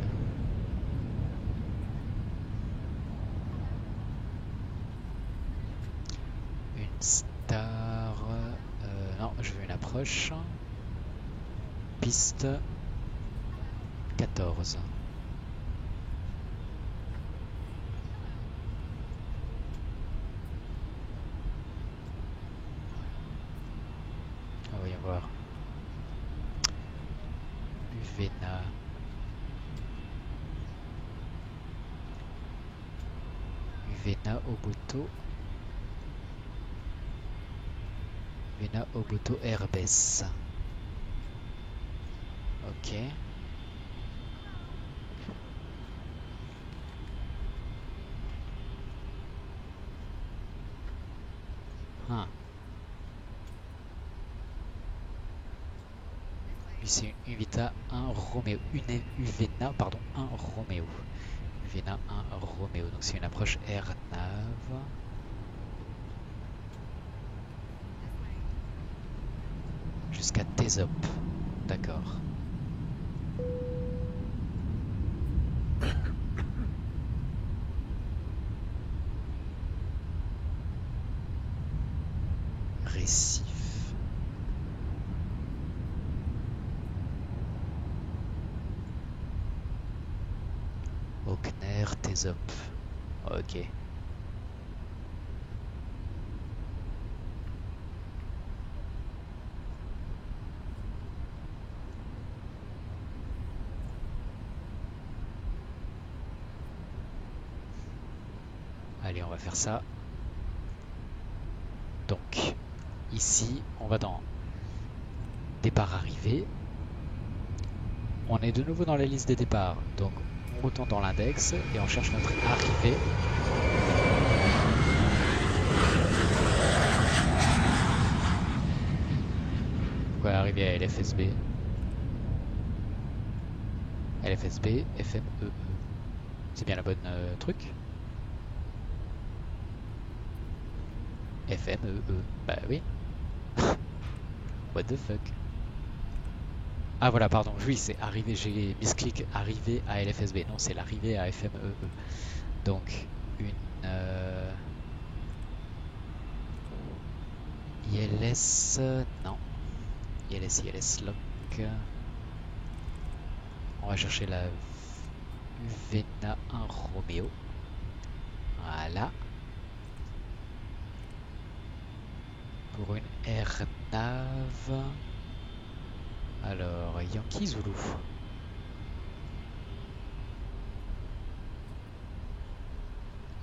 Une star. Non, je veux une approche. piste 14. Voyons voir. Uvena. Uvena Oboto. Uvena Oboto Herbes. Ok. Ah. C'est une Uvita 1 Roméo. Une Uvena, pardon, 1 Roméo. Uvena 1 Roméo. Donc c'est une approche air-nav. Jusqu'à Tezop. D'accord. Récif. Auckner, Tezop. Ok. Allez, on va faire ça. Donc, ici, on va dans départ arrivé. On est de nouveau dans la liste des départs. Donc, on retourne dans l'index et on cherche notre arrivée. Ouais, arriver à LFSB. LFSB, FMEE. C'est bien la bonne truc. FMEE. Bah oui. What the fuck. Ah voilà, pardon. Oui, c'est arrivé. J'ai misclick arrivé à LFSB. Non, c'est l'arrivée à FMEE. Donc, une ILS. Non. ILS lock. On va chercher la Uvena 1 Roméo. Voilà. Pour une air nav. Alors, Yankee Zulu.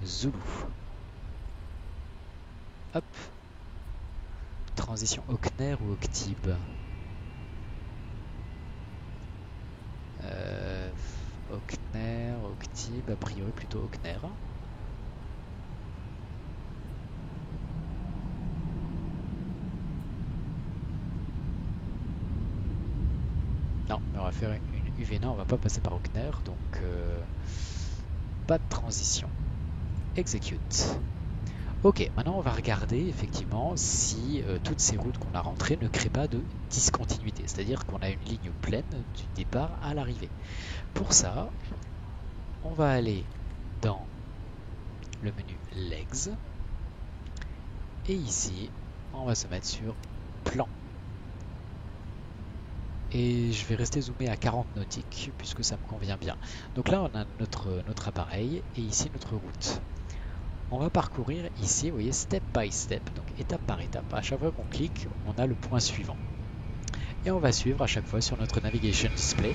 Zulu. Hop. Transition Auckner ou Octib. Auckner, Octib, a priori plutôt Auckner. Non, mais on va faire une Uvena, on va pas passer par Auckner, donc pas de transition. Execute. Ok, maintenant on va regarder effectivement si toutes ces routes qu'on a rentrées ne créent pas de discontinuité, c'est-à-dire qu'on a une ligne pleine du départ à l'arrivée. Pour ça, on va aller dans le menu Legs et ici, on va se mettre sur Plan. Et je vais rester zoomé à 40 nautiques puisque ça me convient bien. Donc là, on a notre appareil et ici notre route. On va parcourir ici, vous voyez, step by step, donc étape par étape. À chaque fois qu'on clique, on a le point suivant. Et on va suivre à chaque fois sur notre navigation display.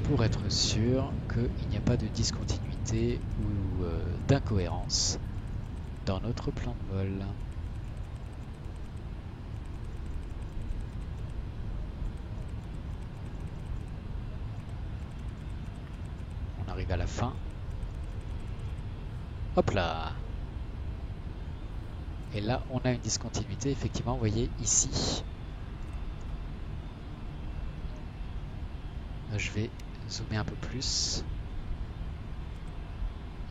Pour être sûr qu'il n'y a pas de discontinuité ou d'incohérence dans notre plan de vol. On arrive à la fin. Hop là! Et là, on a une discontinuité, effectivement, vous voyez ici. Je vais zoomer un peu plus.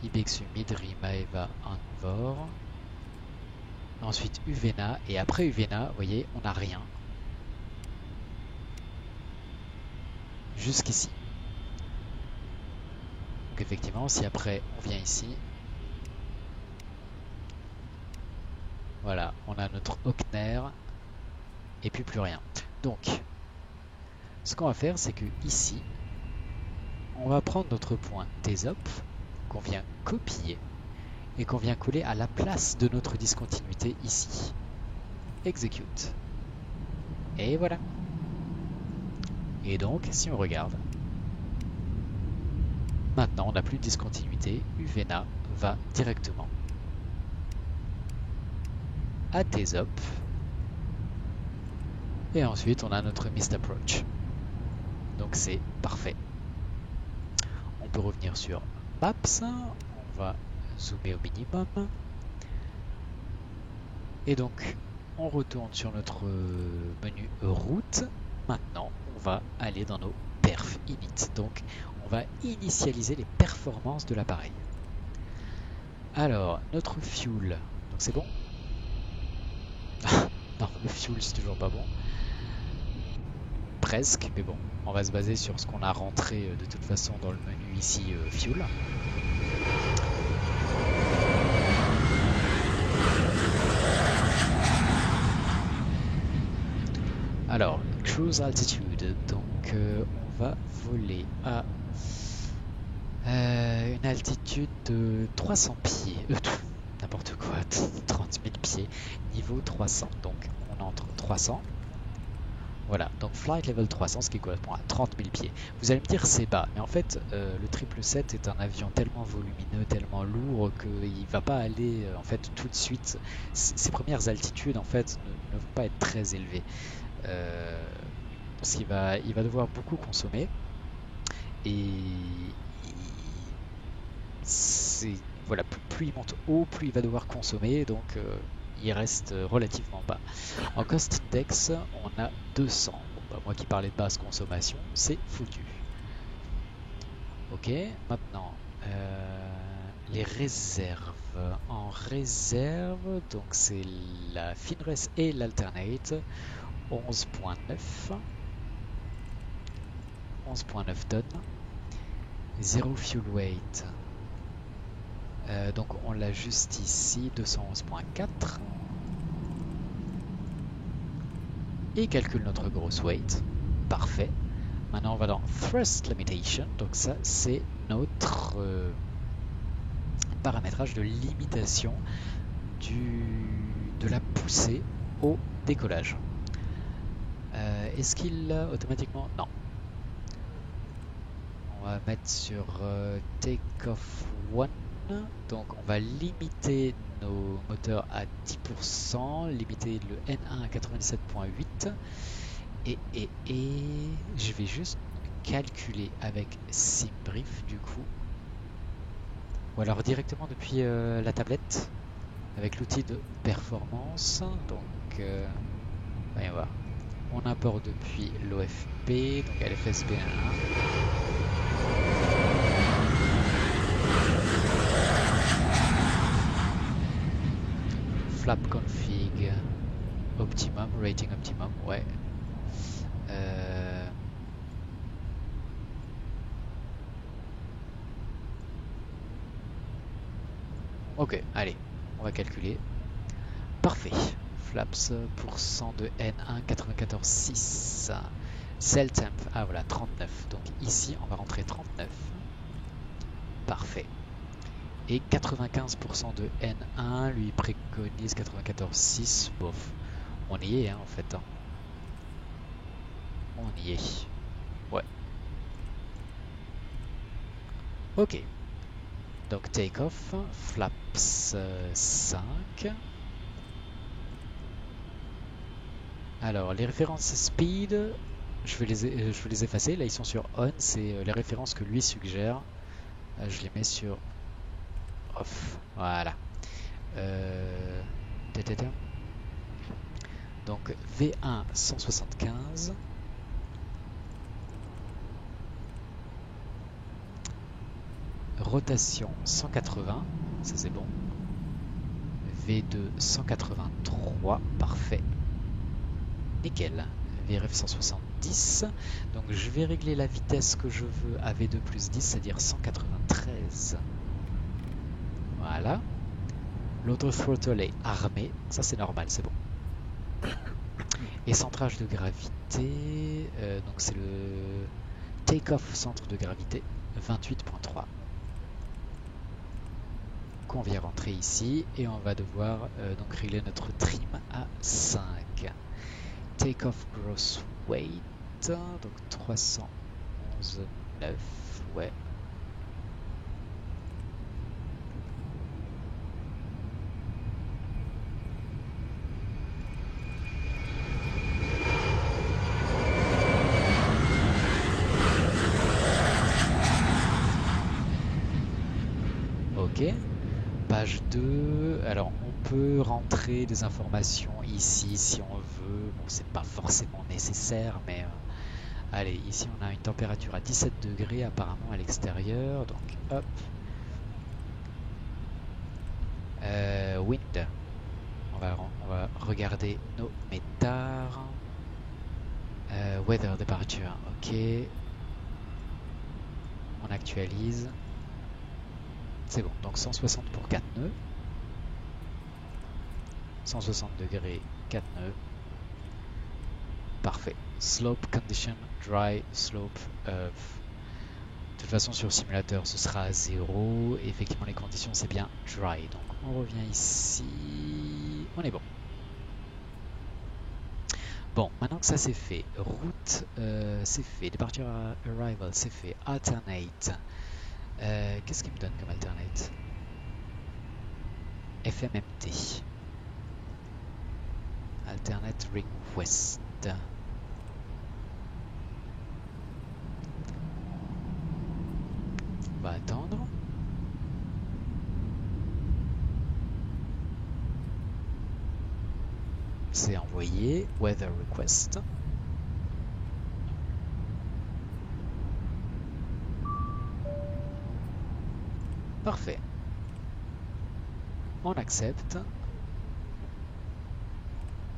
Ibexu Midri Maeva Anvor. Ensuite Uvena. Et après Uvena, vous voyez, on n'a rien. Jusqu'ici. Donc effectivement, si après on vient ici, Voilà, on a notre Hockner et puis plus rien. Donc, ce qu'on va faire, c'est que ici, on va prendre notre point TSOP qu'on vient copier et qu'on vient coller à la place de notre discontinuité ici. Execute. Et voilà. Et donc, si on regarde, maintenant on n'a plus de discontinuité, Uvena va directement à TSOP. Et ensuite on a notre Missed Approach. Donc c'est parfait. On peut revenir sur Maps, on va zoomer au minimum. Et donc on retourne sur notre menu route. Maintenant on va aller dans nos perf init. Donc on va initialiser les performances de l'appareil. Alors notre fuel, donc c'est bon. Non, le fuel c'est toujours pas bon. Presque, mais bon, on va se baser sur ce qu'on a rentré de toute façon dans le menu ici, fuel. Alors, cruise altitude, donc on va voler à une altitude de 300 pieds, n'importe quoi, 30 000 pieds, niveau 300, donc on entre 300. Voilà, donc flight level 300, ce qui correspond à 30 000 pieds. Vous allez me dire c'est bas, mais en fait le 777 est un avion tellement volumineux, tellement lourd qu'il ne va pas aller en fait tout de suite. Ses premières altitudes en fait ne vont pas être très élevées, parce qu'il va devoir beaucoup consommer et voilà, plus il monte haut, plus il va devoir consommer, donc il reste relativement bas. En cost index, on a 200. Bon, bah, moi qui parlais de basse consommation, c'est foutu. Ok, maintenant, les réserves. En réserve, donc c'est la Finres et l'Alternate, 11.9. 11.9 tonnes. 0 fuel weight. Donc on l'a juste ici, 211.4. Et calcule notre gross weight. Parfait. Maintenant on va dans Thrust Limitation. Donc ça c'est notre paramétrage de limitation de la poussée au décollage. Est-ce qu'il l'a automatiquement? Non. On va mettre sur Takeoff 1. Donc on va limiter nos moteurs à 10%, limiter le N1 à 97.8 et je vais juste calculer avec SimBrief du coup, ou alors directement depuis la tablette avec l'outil de performance. Donc voyons voir, on importe depuis l'OFP, donc LFSB1. Flap config optimum, rating optimum, ouais. Ok, allez, on va calculer. Parfait. Flaps % de N1 94.6. Cell temp, ah voilà, 39. Donc ici, on va rentrer 39. Parfait. Et 95% de N1, lui préconise 94.6. Bof, on y est hein, en fait. Hein. On y est. Ouais. Ok. Donc take-off, flaps 5. Alors les références speed, je vais les effacer. Là ils sont sur on, c'est les références que lui suggère. Je les mets sur off. Voilà. Donc V1 175. Rotation 180, ça c'est bon. V2 183, parfait. Nickel. VRF 170. Donc je vais régler la vitesse que je veux à V2 plus 10, c'est-à-dire 193. Voilà. L'autothrottle est armé, ça c'est normal, c'est bon. Et centrage de gravité, donc c'est le take-off centre de gravité, 28.3. Qu'on vient rentrer ici et on va devoir donc régler notre trim à 5. Take-off gross weight, donc 311,9, ouais. Ok. Page 2, alors on peut rentrer des informations ici si on veut, bon c'est pas forcément nécessaire mais allez, ici on a une température à 17 degrés apparemment à l'extérieur, donc hop. Wind, on va regarder nos métars. Weather departure, ok. On actualise. C'est bon, donc 160 pour 4 nœuds. 160 degrés, 4 nœuds. Parfait. Slope condition, dry, slope. De toute façon, sur le simulateur, ce sera à 0. Et effectivement, les conditions, c'est bien dry. Donc, on revient ici. On est bon. Bon, maintenant que ça c'est fait, route c'est fait, departure arrival c'est fait, alternate. Qu'est-ce qu'il me donne comme alternate? FMMT. Alternate request. On va attendre. C'est envoyé. Weather request. Parfait. On accepte.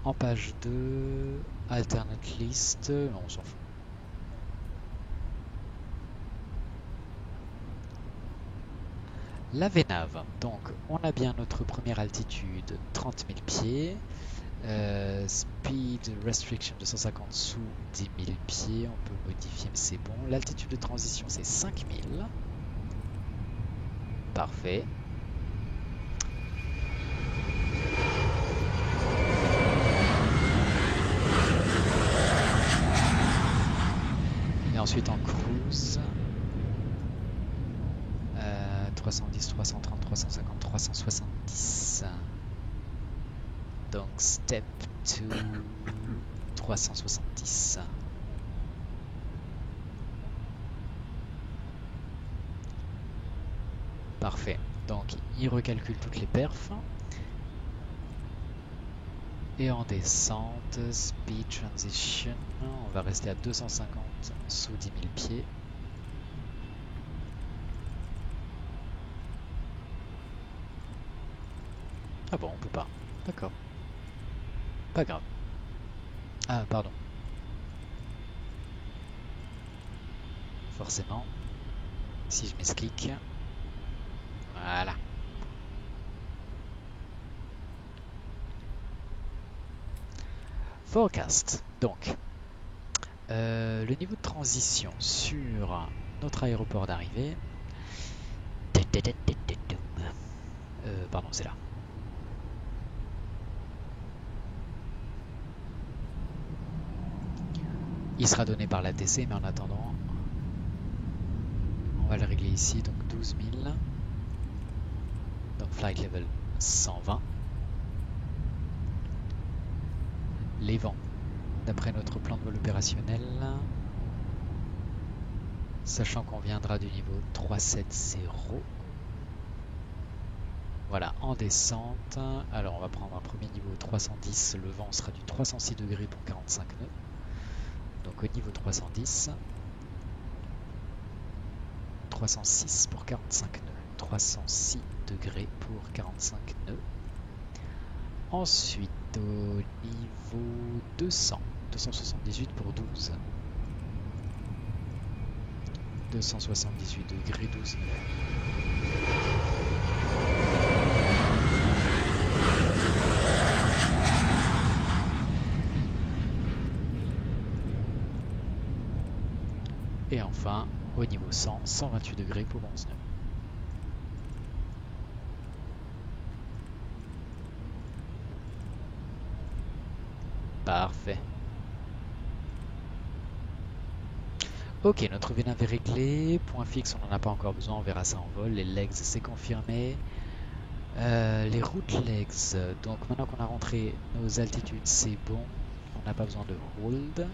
En page 2, alternate list, non, on s'en fout. La Vénave, donc on a bien notre première altitude, 30 000 pieds. Speed restriction 250 sous 10 000 pieds, on peut modifier mais c'est bon. L'altitude de transition c'est 5000. Parfait. Et ensuite en cruise 310, 330, 350, 370. Donc step to 370. Parfait. Donc il recalcule toutes les perfs. Et en descente, speed transition, on va rester à 250 sous 10 000 pieds. Ah bon, on peut pas. D'accord. Pas grave. Ah, pardon. Forcément. Si je m'esclique. Voilà. Forecast. Donc, le niveau de transition sur notre aéroport d'arrivée. Pardon, c'est là. Il sera donné par l'ATC, mais en attendant, on va le régler ici, donc 12 000. Donc flight level 120. Les vents, d'après notre plan de vol opérationnel, sachant qu'on viendra du niveau 370. Voilà, en descente. Alors on va prendre un premier niveau 310, le vent sera du 306 degrés pour 45 nœuds. Donc au niveau 310, 306 pour 45 nœuds, 306 degrés pour 45 nœuds. Ensuite au niveau 200, 278 pour 12. 278 degrés, 12 nœuds. Et enfin, au niveau 100, 128 degrés pour 11 nœuds. Parfait. Ok, notre V9 est réglé. Point fixe, on n'en a pas encore besoin, on verra ça en vol. Les legs, c'est confirmé. Les route legs, donc maintenant qu'on a rentré nos altitudes, c'est bon. On n'a pas besoin de hold.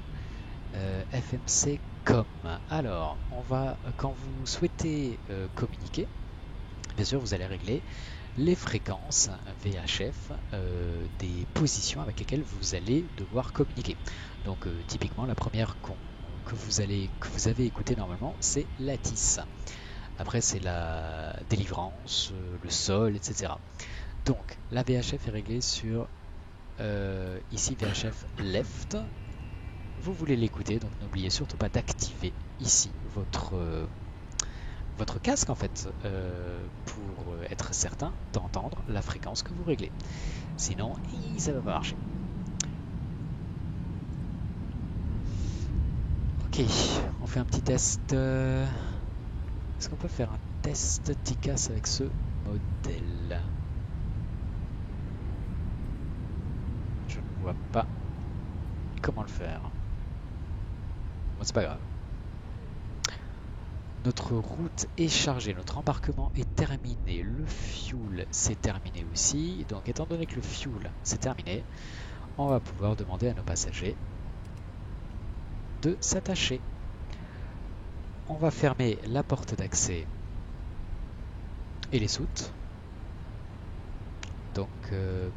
FMC com. Alors, quand vous souhaitez communiquer, bien sûr, vous allez régler les fréquences VHF des positions avec lesquelles vous allez devoir communiquer. Donc, typiquement, la première que vous avez écoutée normalement, c'est la TIS. Après, c'est la délivrance, le sol, etc. Donc, la VHF est réglée sur ici VHF left. Vous voulez l'écouter, donc n'oubliez surtout pas d'activer ici votre casque en fait pour être certain d'entendre la fréquence que vous réglez. Sinon, ça va pas marcher. Ok, on fait un petit test. Est-ce qu'on peut faire un test TICAS avec ce modèle? Je ne vois pas comment le faire. Bon, c'est pas grave. Notre route est chargée, notre embarquement est terminé, le fuel s'est terminé aussi. Donc étant donné que le fuel s'est terminé, on va pouvoir demander à nos passagers de s'attacher. On va fermer la porte d'accès et les soutes. Donc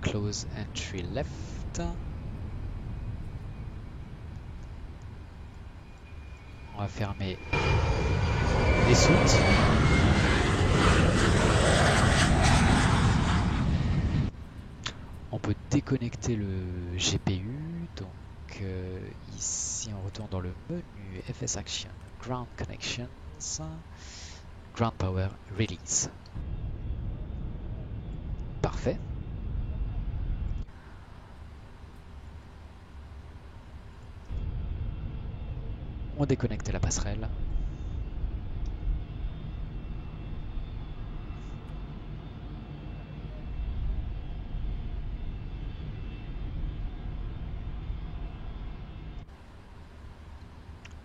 close entry left. On va fermer les soutes. On peut déconnecter le GPU. Donc ici on retourne dans le menu FS Action, Ground Connections, Ground Power Release. Parfait. On déconnecte la passerelle.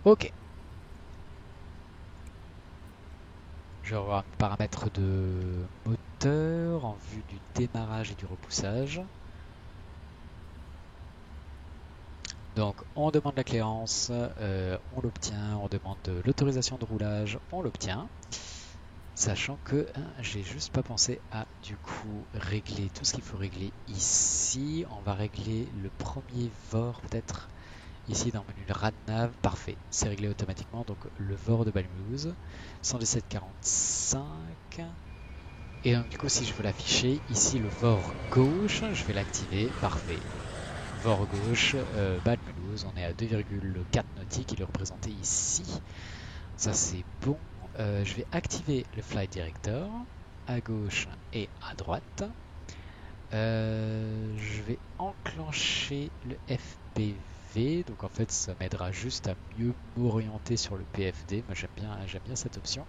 Ok. Je vais avoir un paramètre de moteur en vue du démarrage et du repoussage. Donc on demande la clairance, on l'obtient, on demande l'autorisation de roulage, on l'obtient. Sachant que j'ai juste pas pensé à du coup régler tout ce qu'il faut régler ici. On va régler le premier VOR peut-être ici dans le menu RADNAV. Parfait, c'est réglé automatiquement. Donc le VOR de Balmulhouse 117.45. Et donc du coup si je veux l'afficher, ici le VOR gauche, je vais l'activer. Parfait. VOR gauche, Balmulhouse, on est à 2,4 nautiques, il est représenté ici. Ça c'est bon. Je vais activer le Flight Director à gauche et à droite. Je vais enclencher le FPV. Donc en fait ça m'aidera juste à mieux m'orienter sur le PFD. Moi j'aime bien cette option.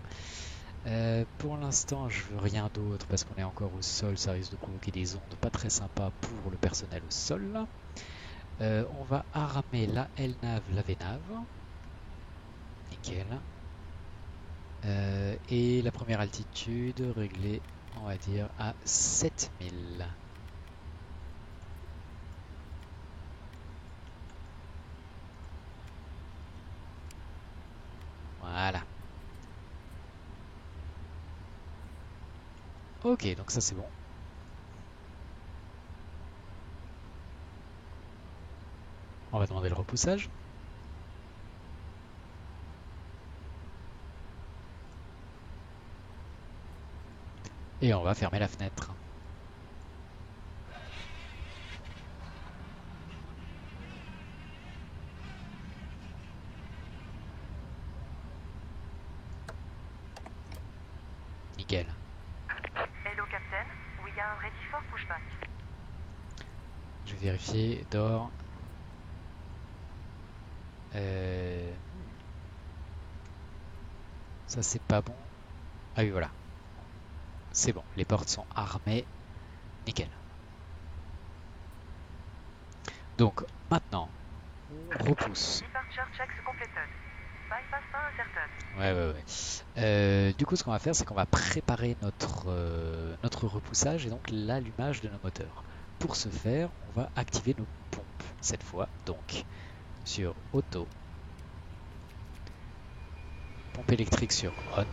Pour l'instant je veux rien d'autre parce qu'on est encore au sol. Ça risque de provoquer des ondes pas très sympas pour le personnel au sol. On va armer la LNAV, la VNAV. Nickel. Et la première altitude réglée, on va dire, à 7000. Voilà. Ok, donc ça c'est bon. On va demander le repoussage. Et on va fermer la fenêtre. Nickel.
Hello Captain, we are ready for pushback.
Je vais vérifier d'or. Ça c'est pas bon. Ah oui voilà. C'est bon, les portes sont armées. Nickel. Donc maintenant, on repousse.
Departure checks completed. Bypass pas uncertain.
Ouais. Du coup, ce qu'on va faire, c'est qu'on va préparer notre repoussage et donc l'allumage de nos moteurs. Pour ce faire, on va activer nos pompes cette fois. Donc, sur Auto, pompe électrique sur On.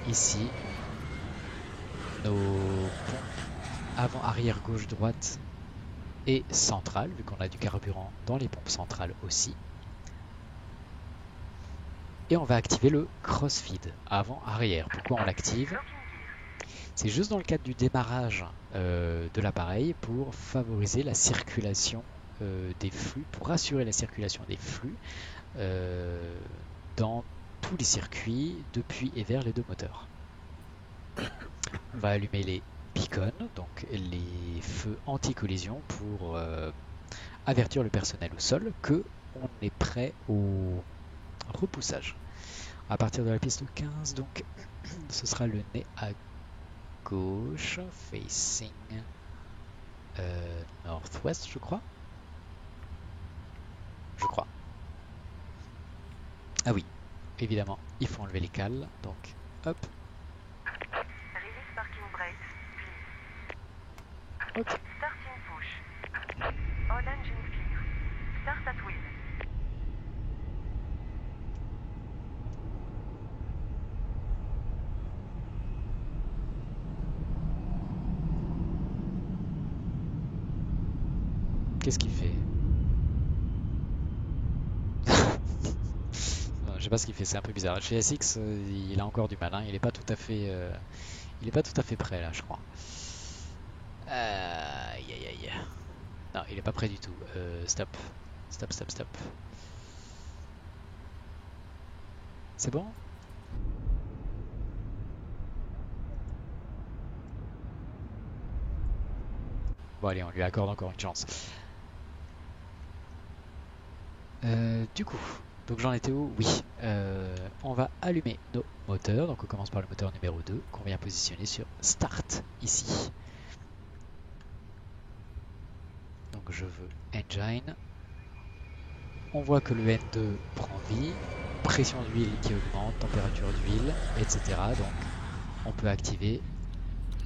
Ici, nos pompes avant, arrière, gauche, droite et centrale, vu qu'on a du carburant dans les pompes centrales aussi. Et on va activer le crossfeed avant-arrière. Pourquoi on l'active? C'est juste dans le cadre du démarrage de l'appareil pour favoriser la circulation des flux, pour assurer la circulation des flux dans tous les circuits depuis et vers les deux moteurs. On va allumer les beacons, donc les feux anti-collision pour avertir le personnel au sol que on est prêt au repoussage. À partir de la piste 15, donc ce sera le nez à gauche, facing northwest, je crois. Ah oui, évidemment, il faut enlever les cales, donc hop.
Release parking brakes, please.
Ok.
Starting push. All engines clear. Start at wheel.
Qu'est-ce qu'il fait? Non, je sais pas ce qu'il fait, c'est un peu bizarre. Chez SX, il a encore du mal, hein. Il est pas tout à fait prêt là, je crois. Aïe aïe aïe. Non, il est pas prêt du tout. Stop. Stop. C'est bon? Bon allez, on lui accorde encore une chance. Du coup, donc j'en étais où? Oui, on va allumer nos moteurs. Donc on commence par le moteur numéro 2 qu'on vient positionner sur Start ici. Donc je veux Engine. On voit que le N2 prend vie, pression d'huile qui augmente, température d'huile, etc. Donc on peut activer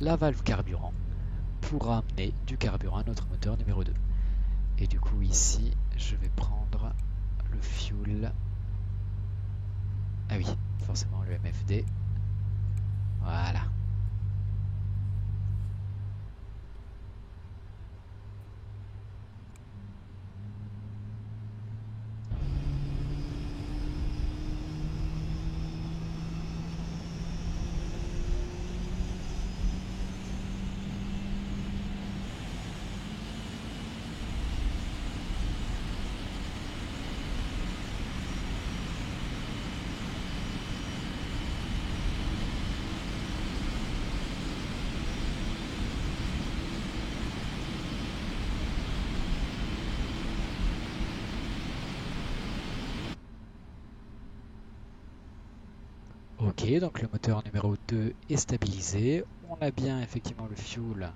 la valve carburant pour amener du carburant à notre moteur numéro 2. Et du coup ici, je vais prendre le fuel. Ah oui, forcément le MFD. Voilà. Ok, donc le moteur numéro 2 est stabilisé. On a bien effectivement le fuel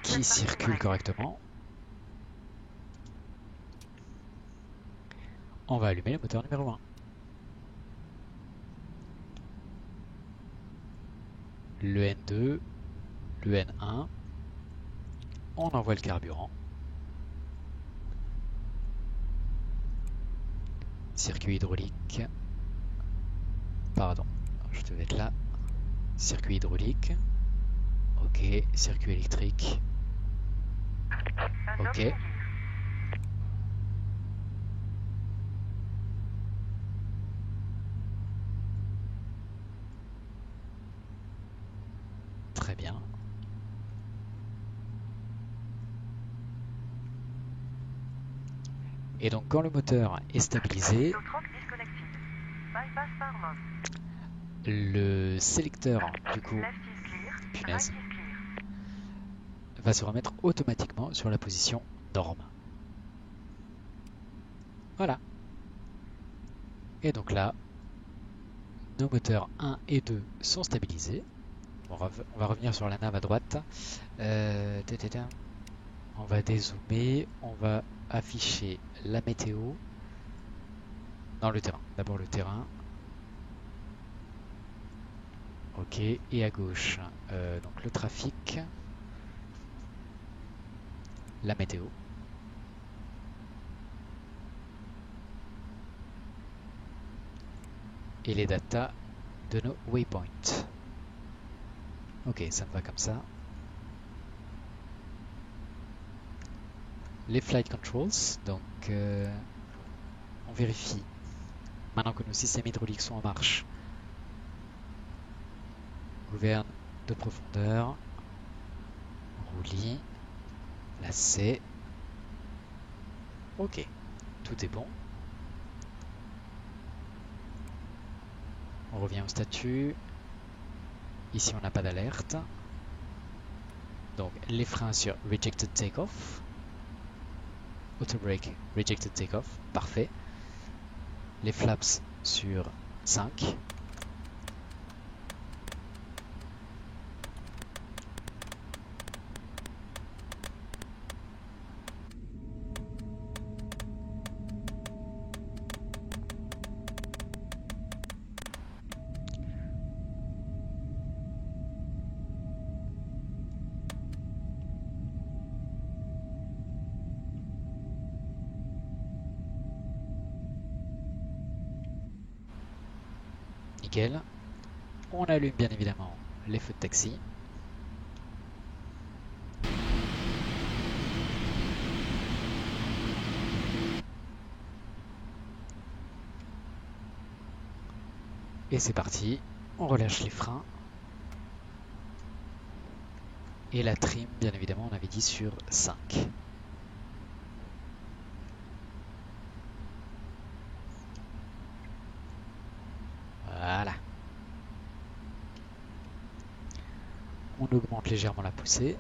qui circule correctement. On va allumer le moteur numéro 1. Le N2, le N1. On envoie le carburant. Circuit hydraulique. Pardon, je devais être là. Circuit hydraulique. Ok, circuit électrique. Ok. Très bien. Et donc quand le moteur est stabilisé, le sélecteur du coup, punaise, va se remettre automatiquement sur la position norme. Voilà. Et donc là, nos moteurs 1 et 2 sont stabilisés. On va revenir sur la nave à droite. On va dézoomer, on va afficher la météo dans le terrain. D'abord le terrain. Ok, et à gauche, donc le trafic, la météo. Et les datas de nos waypoints. Ok, ça me va comme ça. Les flight controls, donc on vérifie, maintenant que nos systèmes hydrauliques sont en marche, gouverne de profondeur, roulis, lacet, ok, tout est bon. On revient au statut, ici on n'a pas d'alerte, donc les freins sur Rejected Takeoff, Auto Brake Rejected Takeoff, parfait. Les flaps sur 5. Nickel. On allume bien évidemment les feux de taxi. Et c'est parti, on relâche les freins. Et la trim, bien évidemment, on avait dit sur 5. Voilà. On augmente légèrement la poussée.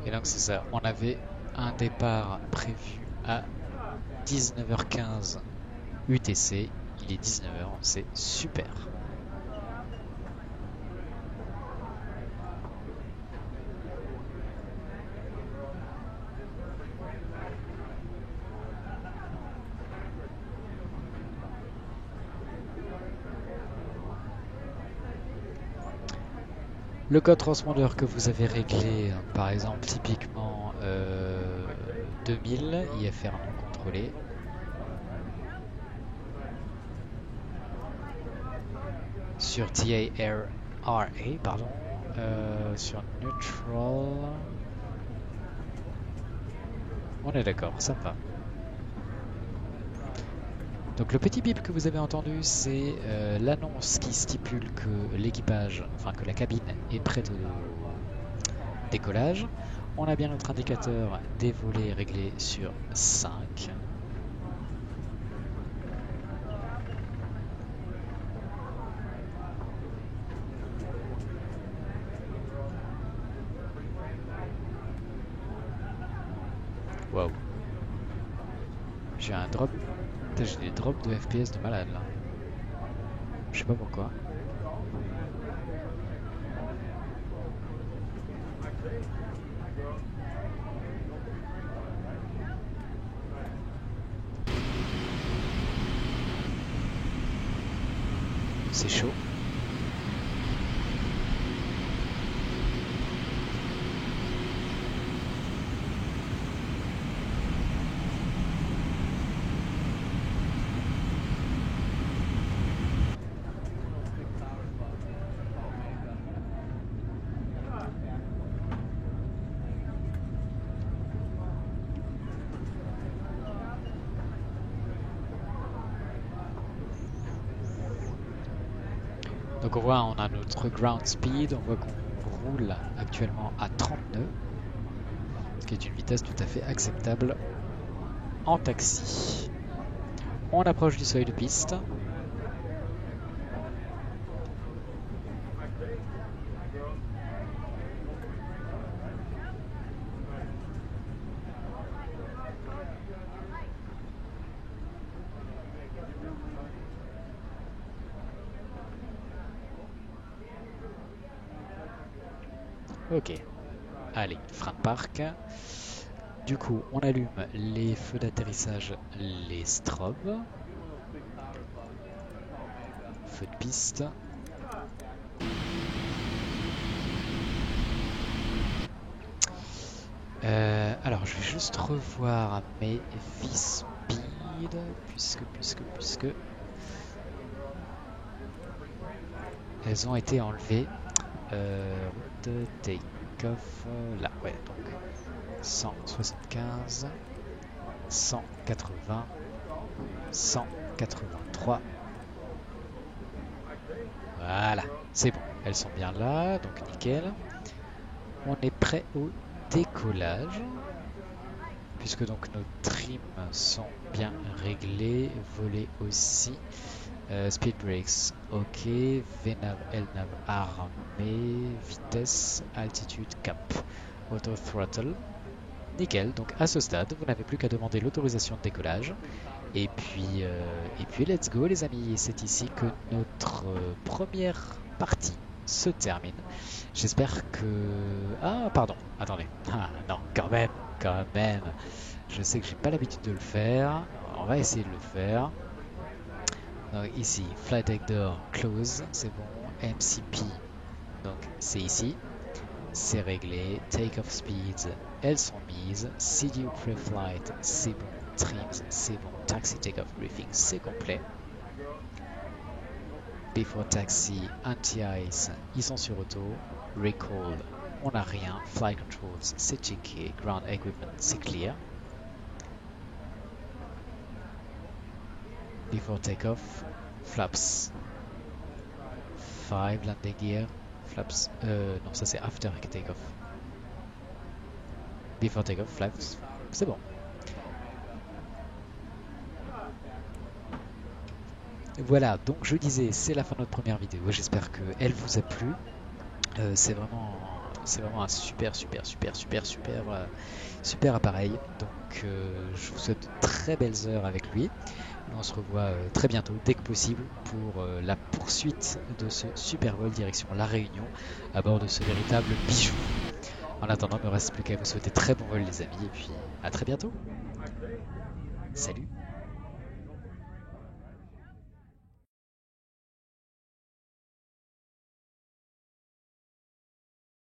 Et donc c'est ça, on avait un départ prévu à 19h15 UTC, il est 19h, c'est super. Le code transpondeur que vous avez réglé, par exemple typiquement 2000, IFR non contrôlé. Sur TARRA, pardon, sur neutral, on est d'accord, ça me va. Donc le petit bip que vous avez entendu, c'est l'annonce qui stipule que l'équipage, enfin que la cabine est prête au décollage. On a bien notre indicateur des volets réglé sur 5. Waouh. J'ai un drop. Putain, j'ai des drops de FPS de malade là. Je sais pas pourquoi. C'est chaud. Donc on voit, on a notre ground speed, on voit qu'on roule actuellement à 30 nœuds, ce qui est une vitesse tout à fait acceptable en taxi. On approche du seuil de piste. Ok, allez, frein de parc. Du coup, on allume les feux d'atterrissage, les strobes. Feu de piste. Alors, je vais juste revoir mes V-Speed, puisque elles ont été enlevées. Route take-off, là, ouais, donc 175, 180, 183. Voilà, c'est bon, elles sont bien là, donc nickel. On est prêt au décollage, puisque donc nos trims sont bien réglés, volets aussi. Speed brakes, ok, VNAV, LNAV armé, vitesse, altitude, cap, auto throttle, nickel. Donc à ce stade, vous n'avez plus qu'à demander l'autorisation de décollage. Et puis let's go les amis. C'est ici que notre première partie se termine. J'espère que... Ah pardon, attendez. Ah non, quand même. Je sais que j'ai pas l'habitude de le faire. On va essayer de le faire. Donc ici, flight deck door close, c'est bon. MCP, donc c'est ici. C'est réglé. Take off speeds, elles sont mises. CDU pre-flight, c'est bon. Trims, c'est bon. Taxi take-off briefing, c'est complet. Before taxi, anti-ice, ils sont sur auto. Recall, on n'a rien. Flight controls, c'est checké. Ground equipment, c'est clear. Before takeoff, flaps. 5 landing gear, flaps. Non, ça c'est after takeoff. Before takeoff, flaps. C'est bon. Voilà, donc je disais, c'est la fin de notre première vidéo. J'espère qu'elle vous a plu. C'est vraiment un super appareil. Donc je vous souhaite de très belles heures avec lui. On se revoit très bientôt, dès que possible, pour la poursuite de ce super vol direction La Réunion à bord de ce véritable bijou. En attendant, il ne me reste plus qu'à vous souhaiter très bon vol les amis et puis à très bientôt. Salut!